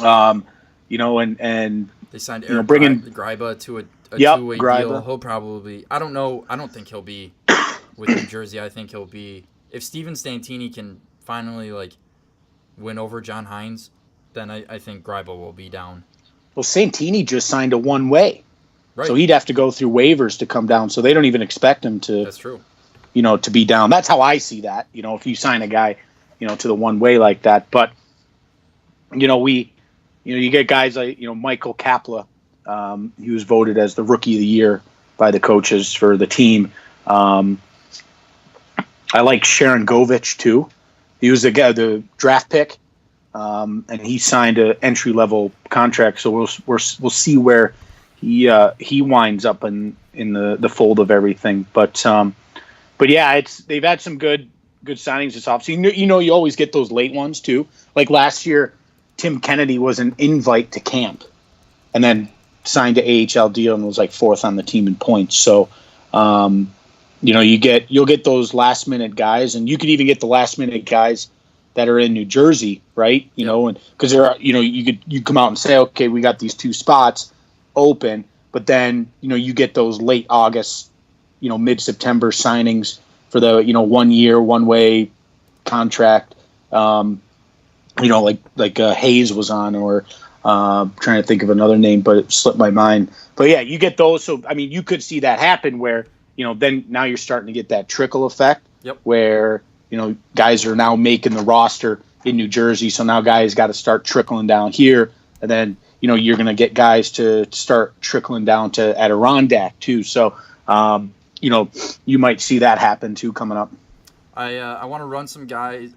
You know, and they signed Eric Gryba to a two-way Gryba deal. He'll probably, I don't know. I don't think he'll be with New Jersey. I think he'll be, if Steven Stantini can finally like win over John Hines, then I think Gryba will be down. Well, Santini just signed a one-way. Right. So he'd have to go through waivers to come down. So they don't even expect him to. That's true. You know, to be down. That's how I see that. You know, if you sign a guy, you know, to the one-way like that. But, you know, you get guys like, you know, Michael Kapla. He was voted as the Rookie of the Year by the coaches for the team. I like Sharon Govich too. He was the draft pick, and he signed an entry-level contract. So we'll see where he winds up in the fold of everything. But yeah, they've had some good signings this offseason. You know, you always get those late ones too. Like last year, Tim Kennedy was an invite to camp, and then signed an AHL deal and was like fourth on the team in points. So, you know, you'll get those last minute guys, and you could even get the last minute guys that are in New Jersey, right? You know, and because there are, you know, you come out and say, okay, we got these two spots open, but then, you know, you get those late August, you know, mid-September signings for the, you know, 1 year, one-way contract. You know, like Hayes was on, or trying to think of another name, but it slipped my mind. But yeah, you get those. So, I mean, you could see that happen where, you know, then now you're starting to get that trickle effect where, you know, guys are now making the roster in New Jersey. So now guys got to start trickling down here. And then, you know, you're going to get guys to start trickling down to Adirondack too. So, you know, you might see that happen too coming up. I want to run some guys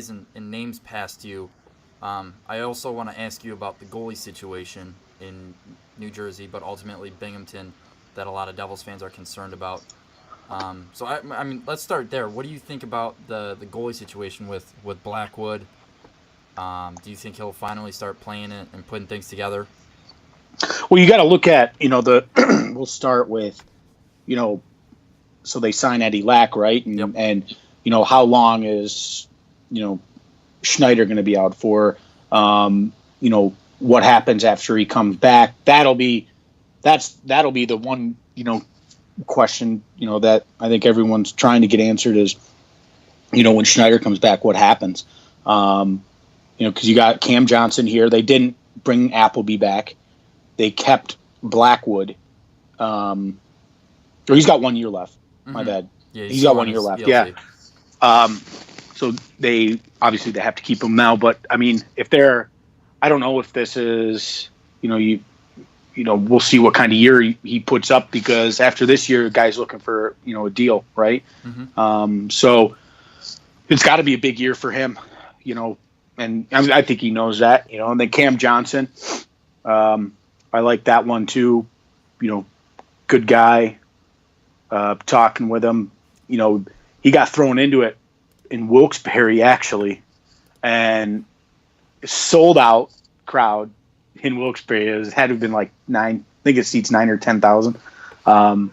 and names past you. I also want to ask you about the goalie situation in New Jersey, but ultimately Binghamton, that a lot of Devils fans are concerned about. So I mean, let's start there. What do you think about the goalie situation with Blackwood? Do you think he'll finally start playing it and putting things together? Well, you got to look at, you know, we'll start with, you know, so they sign Eddie Lack, right? And you know, how long is, you know, Schneider going to be out for? You know, what happens after he comes back? That'll be the one, you know, question, that I think everyone's trying to get answered is, when Schneider comes back, what happens? Because you got Cam Johnson here. They didn't bring Appleby back. They kept Blackwood. Or he's got 1 year left. My bad. Yeah, he's got 1 year left. ELC. Yeah. So they have to keep him now. But I mean, I don't know if this is, we'll see what kind of year he puts up, because after this year, the guy's looking for, a deal, right? So it's got to be a big year for him, and I think he knows that, and then Cam Johnson, I like that one too, good guy, talking with him, he got thrown into it in Wilkes-Barre actually, and sold out crowd in Wilkes-Barre. It had to have been like 9, I think it seats 9 or 10,000. 4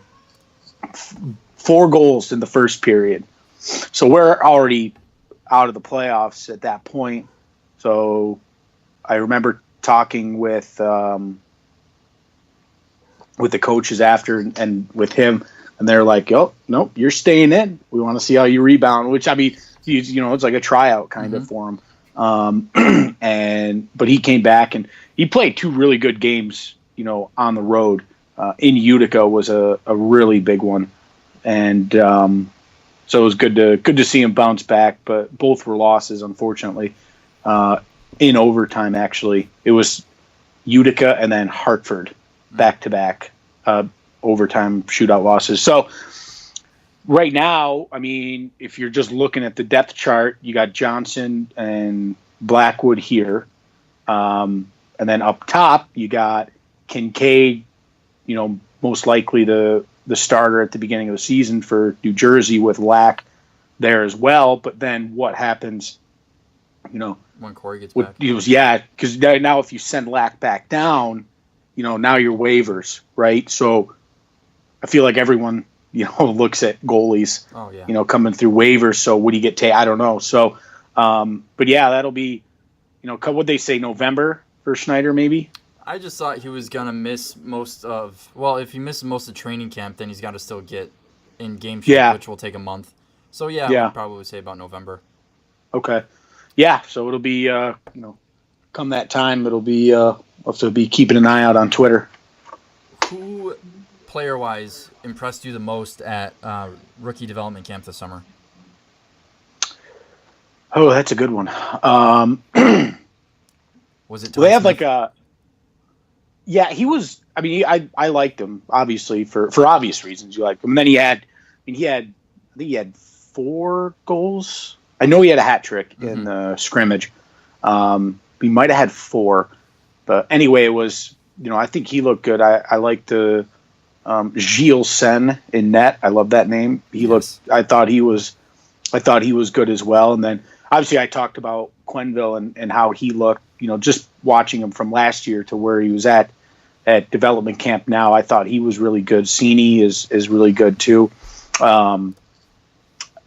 goals in the first period. So we're already out of the playoffs at that point. So I remember talking with the coaches after and with him, and they're like, "Oh, nope, you're staying in. We want to see how you rebound." Which, I mean, it's like a tryout kind of for him. But he came back and he played 2 really good games, on the road. In Utica was a really big one. And so it was good to see him bounce back, but both were losses, unfortunately. In overtime, actually. It was Utica and then Hartford back-to-back overtime shootout losses. So right now, I mean, if you're just looking at the depth chart, you got Johnson and Blackwood here. And then up top, you got Kincaid, most likely the starter at the beginning of the season for New Jersey, with Lack there as well. But then what happens, when Corey gets back? Because now if you send Lack back down, now you're waivers, right? So I feel like everyone, looks at goalies, coming through waivers. So would he get I don't know. So, but yeah, that'll be, what'd they say, November for Schneider maybe? I just thought he was going to miss if he misses most of training camp, then he's got to still get in game shape, which will take a month. So, I would probably say about November. Okay. Yeah, so it'll be, come that time, it'll be, I'll have to be keeping an eye out on Twitter. Who, player-wise, impressed you the most at rookie development camp this summer? Oh, that's a good one. Was it? Well, they have like a. Yeah, he was. I mean, I liked him obviously for obvious reasons. You like him. And then I think he had 4 goals. I know he had a hat trick in the scrimmage. He might have had 4, but anyway, it was. I think he looked good. I liked the Gilles Sen in net. I love that name. He looked. I thought he was good as well. And then obviously I talked about Quenneville and how he looked. Just watching him from last year to where he was at development camp now, I thought he was really good. Cini is really good too.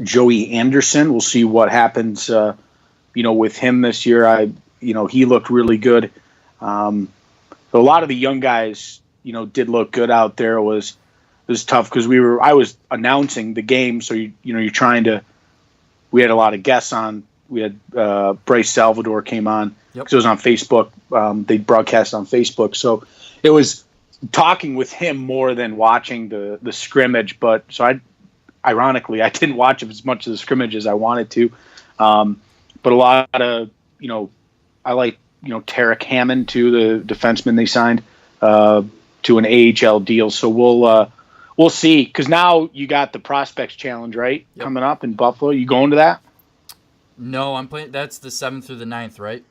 Joey Anderson, we'll see what happens, with him this year. He looked really good. So a lot of the young guys, did look good out there. It was tough because I was announcing the game. So, you're trying to, we had a lot of guests on. We had Bryce Salvador came on because it was on Facebook. They broadcast on Facebook. So it was talking with him more than watching the scrimmage. But so ironically, I didn't watch as much of the scrimmage as I wanted to. But a lot of, I like, Tarek Hammond too, the defenseman they signed to an AHL deal. So we'll see. Because now you got the Prospects Challenge, right? Yep. Coming up in Buffalo. You going to that? No, I'm playing. That's the 7th through the 9th, right?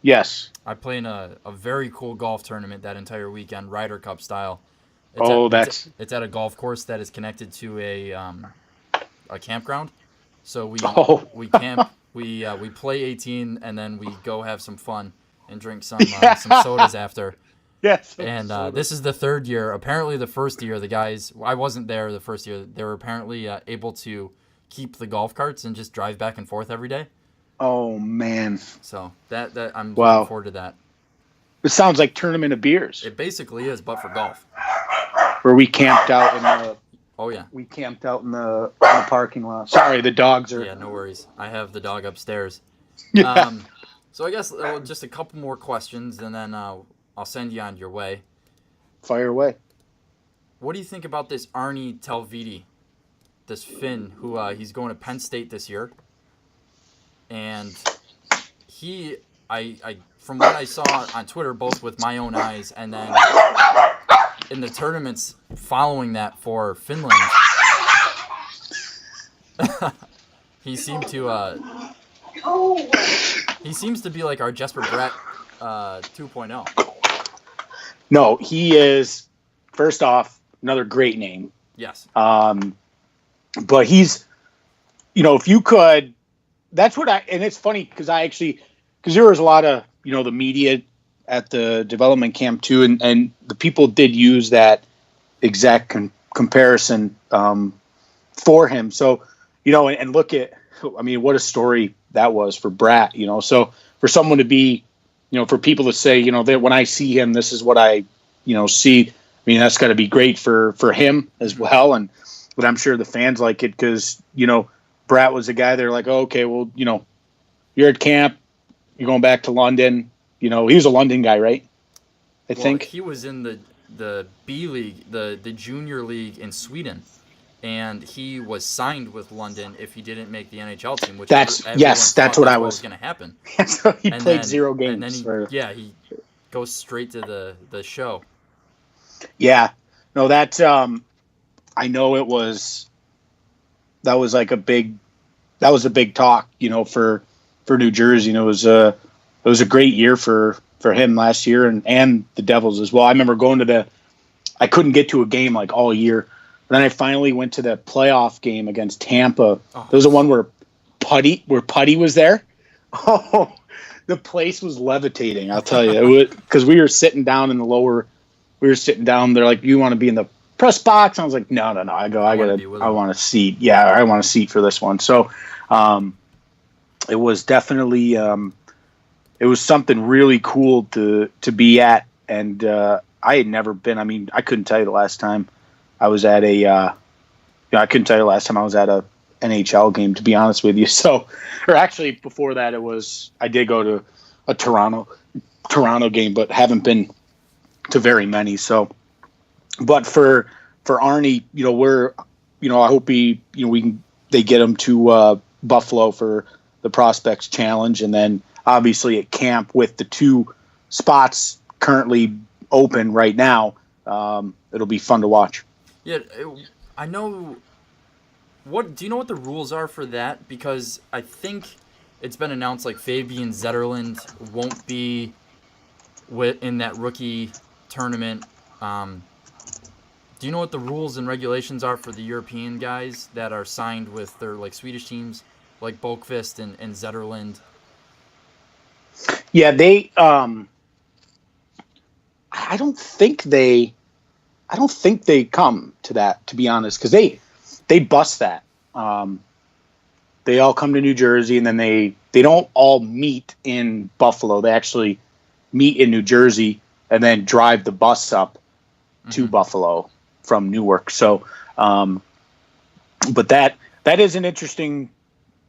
Yes. I play in a very cool golf tournament that entire weekend, Ryder Cup style. It's at a golf course that is connected to a campground. So we camp, we play 18, and then we go have some fun and drink some sodas after. Yes. And this is the 3rd year. Apparently, the first year, the guys, I wasn't there the first year. They were apparently able to keep the golf carts and just drive back and forth every day. Oh man! So that I'm looking forward to that. It sounds like tournament of beers. It basically is, but for golf. where we camped out in the. Oh yeah. We camped out in the parking lot. Sorry, the dogs are. Yeah, no worries. I have the dog upstairs. Yeah. So I guess just a couple more questions, and then I'll send you on your way. Fire away. What do you think about this Arnie Telviti, this Finn, who he's going to Penn State this year? And I from what I saw on Twitter, both with my own eyes and then in the tournaments following that for Finland, he seemed to he seems to be like our Jesper Brett 2.0. No, he is. First off, another great name. Yes. But he's, if you could, that's what and it's funny because there was a lot of, the media at the development camp too, and the people did use that exact comparison for him. So, and look at, what a story that was for Bratt, so for someone to be, for people to say, that when I see him, this is what I, see. That's got to be great for him as well. But I'm sure the fans like it because, Bratt was a guy they're like, oh, okay, well, you're at camp, you're going back to London. He was a London guy, right? I think he was in the B League, the junior league in Sweden, and he was signed with London if he didn't make the NHL team. Which that's what I was going to happen. So he played 0 games. And then he goes straight to the show. Yeah, no, that I know that was like a big talk, for New Jersey. And it was a great year for him last year and the Devils as well. I remember I couldn't get to a game like all year. Then I finally went to the playoff game against Tampa. Oh. There was the one where Putty was there. Oh, the place was levitating. I'll tell you, because we were sitting down in the lower. We were sitting down. They're like, "You want to be in the press box?" I was like, "No." I want a seat. Yeah, I want a seat for this one. So, it was definitely it was something really cool to be at, and I had never been. I couldn't tell you the last time I was at I couldn't tell you the last time I was at a NHL game, to be honest with you. So, or actually before that, I did go to a Toronto game, but haven't been to very many. So, but for Arnie, I hope they get him to Buffalo for the Prospects Challenge, and then obviously at camp with the 2 spots currently open right now, it'll be fun to watch. Yeah, I know. Do you know what the rules are for that? Because I think it's been announced like Fabian Zetterlund won't be in that rookie tournament. Do you know what the rules and regulations are for the European guys that are signed with their like Swedish teams, like Bolkvist and Zetterlund? Yeah, they. I don't think they come to that, to be honest, because they bust that. They all come to New Jersey, and then they don't all meet in Buffalo. They actually meet in New Jersey and then drive the bus up to Buffalo from Newark. So, but that is an interesting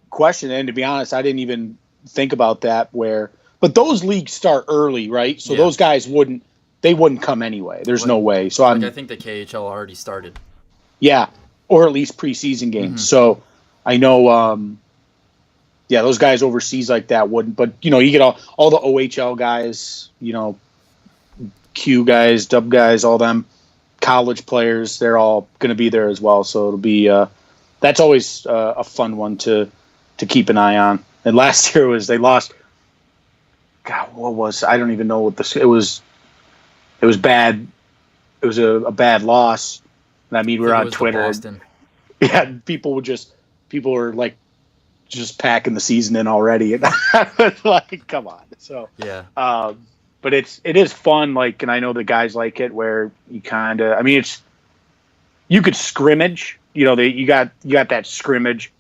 question. And to be honest, I didn't even think about that but those leagues start early, right? So those guys wouldn't come anyway. There's no way. So I think the KHL already started. Yeah. Or at least preseason games. So I know, those guys overseas like that wouldn't, but you get all the OHL guys, Q guys, dub guys, all them college players, they're all going to be there as well. So it'll be, that's always a fun one to keep an eye on. And last year they lost. God, I don't even know what it was. It was bad. It was a bad loss. And we were on Twitter. Yeah, people were like just packing the season in already. And I was like, come on. So yeah. But it is fun. Like, and I know the guys like it where you kind of. You could scrimmage. You got that scrimmage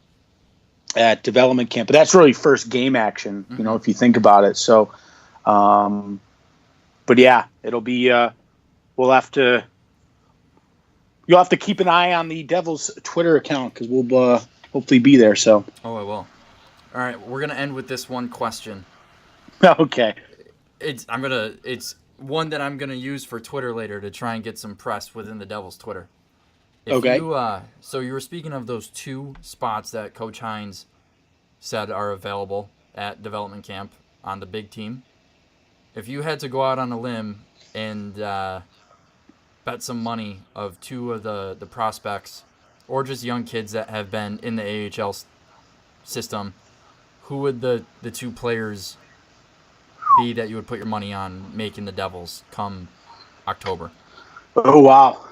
at development camp, but that's really first game action. If you think about it. So, but yeah, it'll be. We'll have to you'll have to keep an eye on the Devils Twitter account because we'll hopefully be there. So. Oh, I will. All right, we're gonna end with this one question. Okay. It's one that I'm gonna use for Twitter later to try and get some press within the Devils Twitter. Okay. So you were speaking of those 2 spots that Coach Hines said are available at development camp on the big team. If you had to go out on a limb and bet some money of 2 of the prospects or just young kids that have been in the AHL system, who would the 2 players be that you would put your money on making the Devils come October? Oh, wow.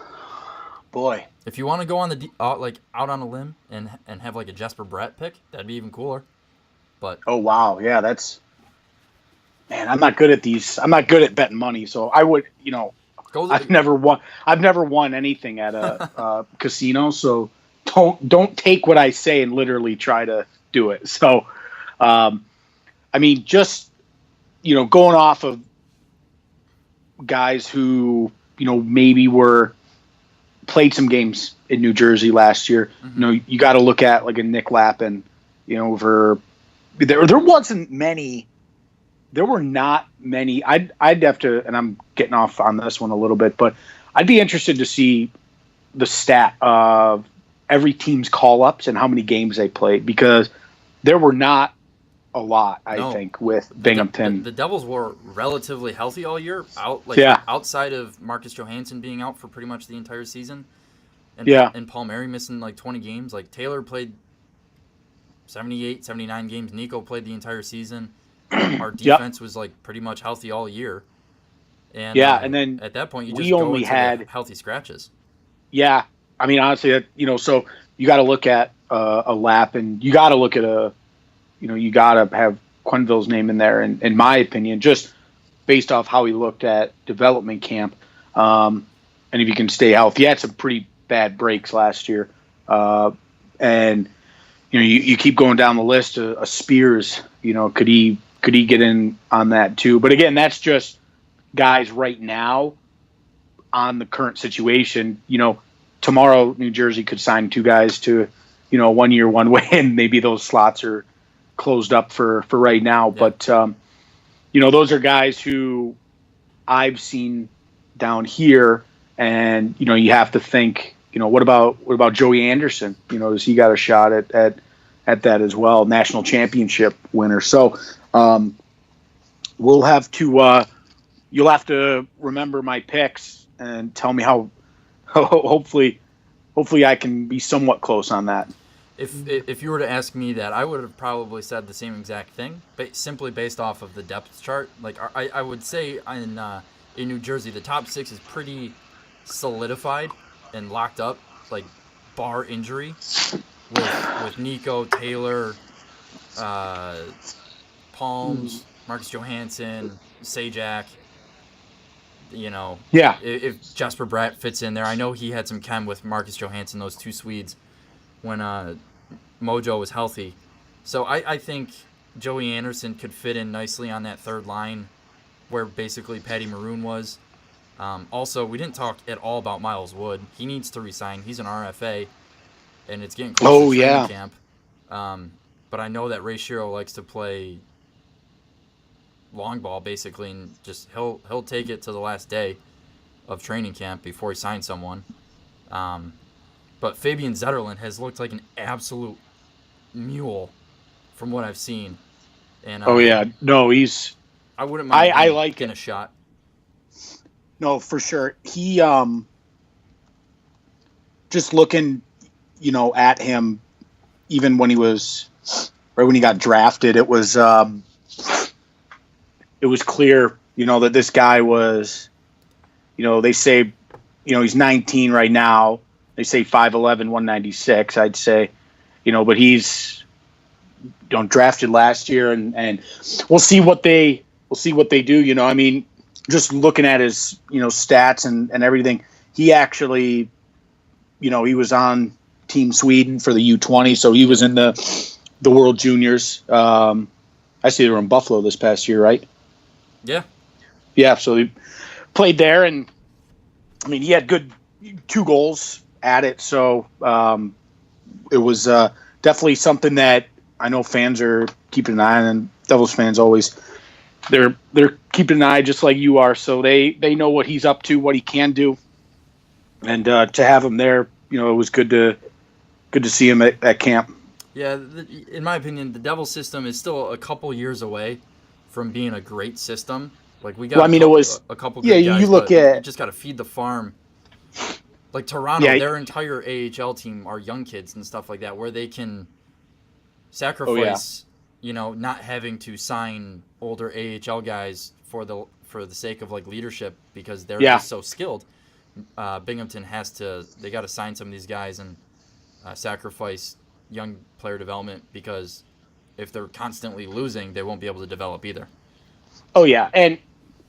Boy. If you want to go on out on a limb and have like a Jesper Bratt pick, that'd be even cooler. But oh, wow. Yeah, that's... Man, I'm not good at these. I'm not good at betting money, so I would, I've never won anything at a casino, so don't take what I say and literally try to do it. So, just going off of guys who maybe played some games in New Jersey last year. Mm-hmm. You got to look at like a Nick Lappin. There wasn't many. There were not many. I'd have to, and I'm getting off on this one a little bit, but I'd be interested to see the stat of every team's call-ups and how many games they played, because there were not a lot, I think, with Binghamton. The Devils were relatively healthy all year, outside of Marcus Johansson being out for pretty much the entire season, and Palmieri missing like 20 games. Like Taylor played 78, 79 games. Nico played the entire season. Our defense was like pretty much healthy all year. And and then at that point you just only had healthy scratches. Yeah, honestly, so you got to look at a lap, and you got to look at you got to have Quenneville's name in there, in my opinion, just based off how he looked at development camp. And if he can stay healthy, he had some pretty bad breaks last year. And you keep going down the list. Spears, could he get in on that too? But again, that's just guys right now on the current situation. Tomorrow New Jersey could sign 2 guys to, 1 year, 1 way, and maybe those slots are closed up for right now. Yeah. But, those are guys who I've seen down here, and, you have to think, what about Joey Anderson? Has he got a shot at that as well? National championship winner. So, we'll have to, you'll have to remember my picks and tell me how, hopefully I can be somewhat close on that. If you were to ask me that, I would have probably said the same exact thing, but simply based off of the depth chart. Like I would say in New Jersey, the top 6 is pretty solidified and locked up, like bar injury, with Nico, Taylor, Palms, Marcus Johansson, Sajak. If Jesper Bratt fits in there, I know he had some chem with Marcus Johansson, those 2 Swedes, when Mojo was healthy. So I think Joey Anderson could fit in nicely on that third line where basically Patty Maroon was. Also, we didn't talk at all about Miles Wood. He needs to resign. He's an RFA, and it's getting close to training camp. But I know that Ray Shero likes to play long ball, basically, and just he'll take it to the last day of training camp before he signs someone. But Fabian Zetterlund has looked like an absolute mule from what I've seen. And he's. I wouldn't mind. I like getting a shot. No, for sure. He just looking, at him, even when he was right when he got drafted, it was clear, that this guy was, they say, he's 19 right now. They say 5'11", 196, I'd say, but he's, drafted last year, and we'll see what they do. Just looking at his, stats and everything, he actually, he was on Team Sweden for the U20, so he was in the World Juniors. I see they were in Buffalo this past year, right? Yeah. Yeah, so he played there, and he had good 2 goals at it. So it was definitely something that I know fans are keeping an eye on, and Devils fans always they're keeping an eye just like you are. So they know what he's up to, what he can do, and to have him there, it was good to see him at camp. Yeah, in my opinion, the Devil system is still a couple years away from being a great system. Like we got a couple good guys, you look but at you just got to feed the farm. Like Toronto, their entire AHL team are young kids and stuff like that, where they can sacrifice, not having to sign older AHL guys for the sake of like leadership because they're just so skilled. Binghamton they got to sign some of these guys and sacrifice young player development because if they're constantly losing, they won't be able to develop either. Oh yeah,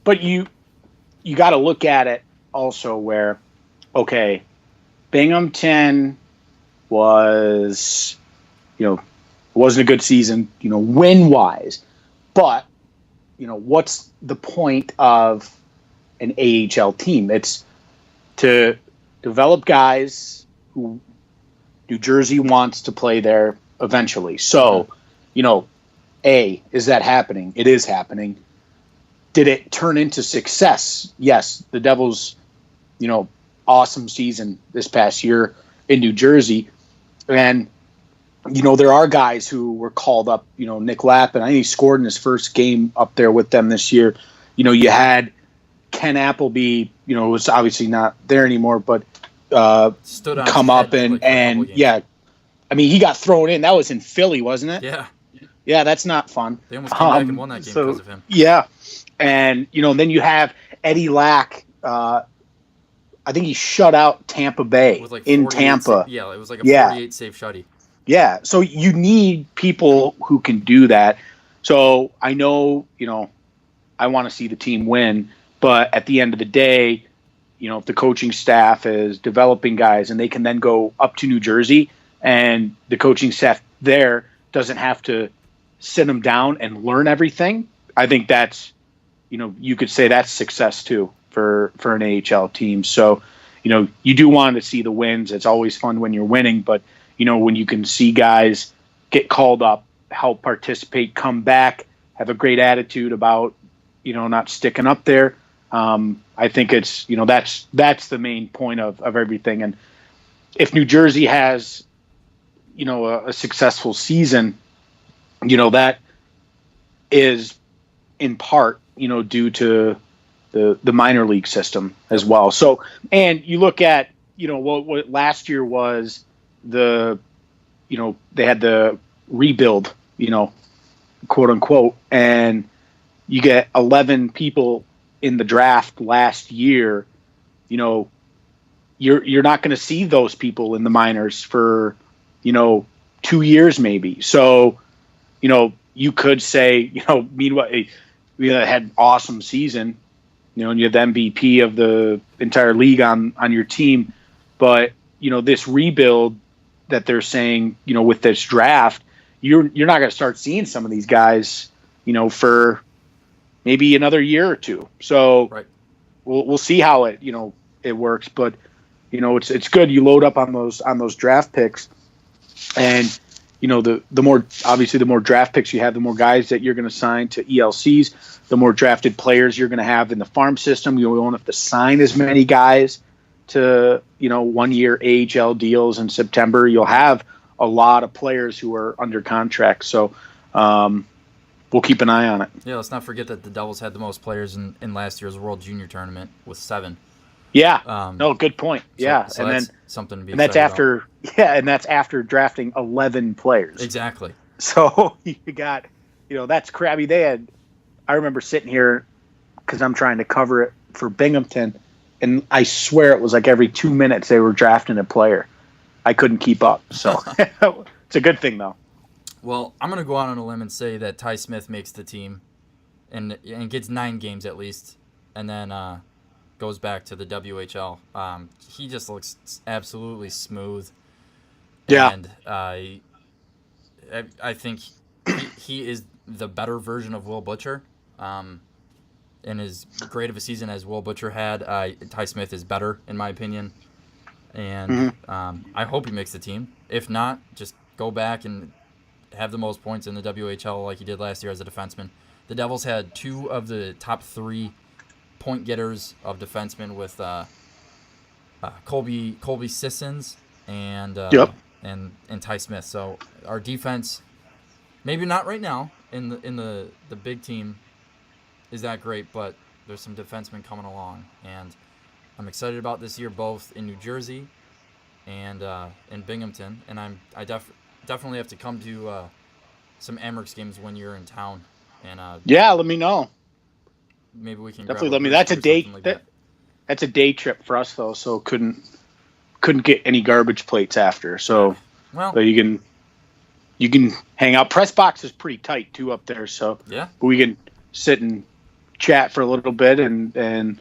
but you got to look at it also where, okay, Binghamton was, wasn't a good season, win wise, but what's the point of an AHL team? It's to develop guys who New Jersey wants to play there eventually. So, is that happening? It is happening. Did it turn into success? Yes. The Devils, awesome season this past year in New Jersey. And, there are guys who were called up, Nick Lappin. I think he scored in his first game up there with them this year. You had Ken Appleby, was obviously not there anymore, but stood on come up and he got thrown in. That was in Philly, wasn't it? Yeah, that's not fun. They almost came back and won that game because of him. Yeah, and then you have Eddie Lack. I think he shut out Tampa Bay in Tampa. It was like a 48 save shutty. Yeah, so you need people who can do that. So I know, I want to see the team win, but at the end of the day, if the coaching staff is developing guys and they can then go up to New Jersey and the coaching staff there doesn't have to sit them down and learn everything, I think that's, you could say that's success too for an AHL team. So, you do want to see the wins. It's always fun when you're winning, but, when you can see guys get called up, help participate, come back, have a great attitude about, not sticking up there. I think it's, that's the main point of everything. And if New Jersey has, a successful season, that is in part, due to the minor league system as well. So, and you look at, what last year was they had the rebuild, quote unquote, and you get 11 people in the draft last year. You're not going to see those people in the minors for 2 years maybe. So you could say meanwhile we had an awesome season, and you have the MVP of the entire league on your team, but this rebuild that they're saying with this draft, you're not going to start seeing some of these guys for maybe another year or two. So right. We'll see how it works, but it's good you load up on those draft picks, and the more draft picks you have, the more guys that you're going to sign to ELCs, the more drafted players you're going to have in the farm system. You won't have to sign as many guys to 1 year AHL deals in September. You'll have a lot of players who are under contract. So we'll keep an eye on it. Yeah, let's not forget that the Devils had the most players in last year's World Junior Tournament with 7. Yeah. Good point. Yeah. So and that's then something to be excited about. And that's after drafting 11 players. Exactly. So you got, that's crabby. I remember sitting here because I'm trying to cover it for Binghamton, and I swear it was like every 2 minutes they were drafting a player. I couldn't keep up. So it's a good thing though. Well, I'm going to go out on a limb and say that Ty Smith makes the team and gets 9 games at least, and then goes back to the WHL. He just looks absolutely smooth. Yeah. And I think he is the better version of Will Butcher. In as great of a season as Will Butcher had, Ty Smith is better, in my opinion. and I hope he makes the team. If not, just go back and have the most points in the WHL like he did last year as a defenseman. The Devils had 2 of the top 3 point getters of defensemen with Colby Sissons and Ty Smith. So our defense, maybe not right now in the big team, is that great, but there's some defensemen coming along, and I'm excited about this year, both in New Jersey and in Binghamton. And I definitely have to come to some Amerks games when you're in town. And let me know. Maybe we can definitely let me. That's a day. That's a day trip for us though, so couldn't get any garbage plates after. So you can hang out. Press box is pretty tight too up there, so yeah. But we can sit and chat for a little bit, and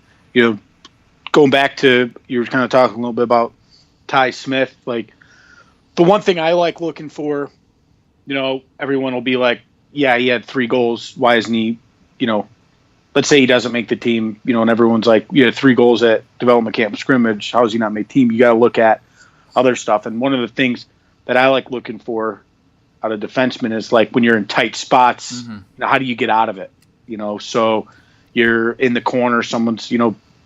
going back to, you were kind of talking a little bit about Ty Smith. Like, the one thing I like looking for, everyone will be like, yeah, he had 3 goals. Why isn't he, let's say he doesn't make the team, and everyone's like, you had 3 goals at development camp scrimmage. How does he not make the team? You got to look at other stuff. And one of the things that I like looking for out of defensemen is, like, when you're in tight spots, how do you get out of it? So you're in the corner, someone's,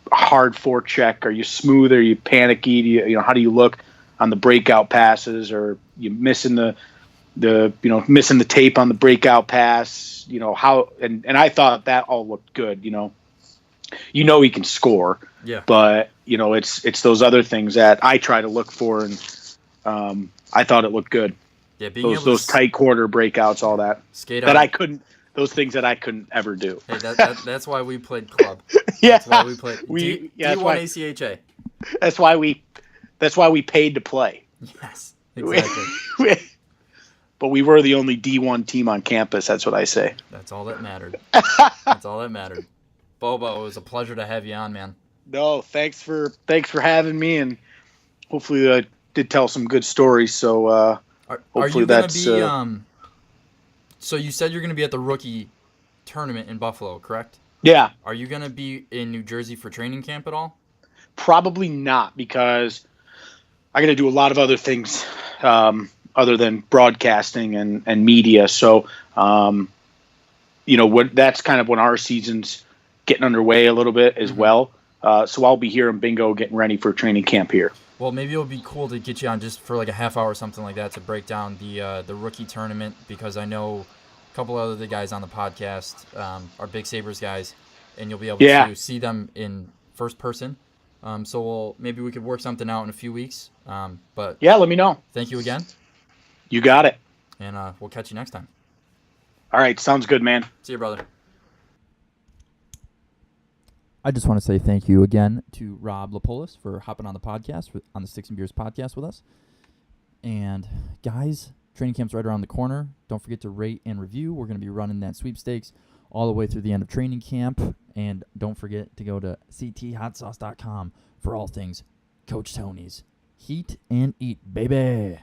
hard forecheck. Are you smooth? Are you panicky? Do you, how do you look on the breakout passes? Or you missing the missing the tape on the breakout pass? How, and I thought that all looked good. He can score. Yeah. But it's those other things that I try to look for, and I thought it looked good. Yeah, those tight quarter breakouts, all that. Skate that out. I couldn't. Those things that I couldn't ever do. Hey, that's why we played club. Yeah, that's why we played D1 ACHA. That's why we paid to play. Yes, exactly. But we were the only D1 team on campus. That's what I say. That's all that mattered. That's all that mattered. Bobo, it was a pleasure to have you on, man. No, thanks for having me, and hopefully I did tell some good stories. So hopefully that's. So you said you're going to be at the rookie tournament in Buffalo, correct? Yeah. Are you going to be in New Jersey for training camp at all? Probably not, because I got to do a lot of other things other than broadcasting and media. So, that's kind of when our season's getting underway a little bit as well. So I'll be here in Bingo getting ready for training camp here. Well, maybe it would be cool to get you on just for like a half hour or something like that to break down the rookie tournament, because I know a couple other the guys on the podcast are Big Sabres guys, and you'll be able to see them in first person. So maybe we could work something out in a few weeks. But yeah, let me know. Thank you again. You got it. And we'll catch you next time. All right, sounds good, man. See you, brother. I just want to say thank you again to Rob Lippolis for hopping on the podcast, on the Sticks and Beers podcast with us. And guys, training camp's right around the corner. Don't forget to rate and review. We're going to be running that sweepstakes all the way through the end of training camp. And don't forget to go to cthotsauce.com for all things Coach Tony's. Heat and eat, baby.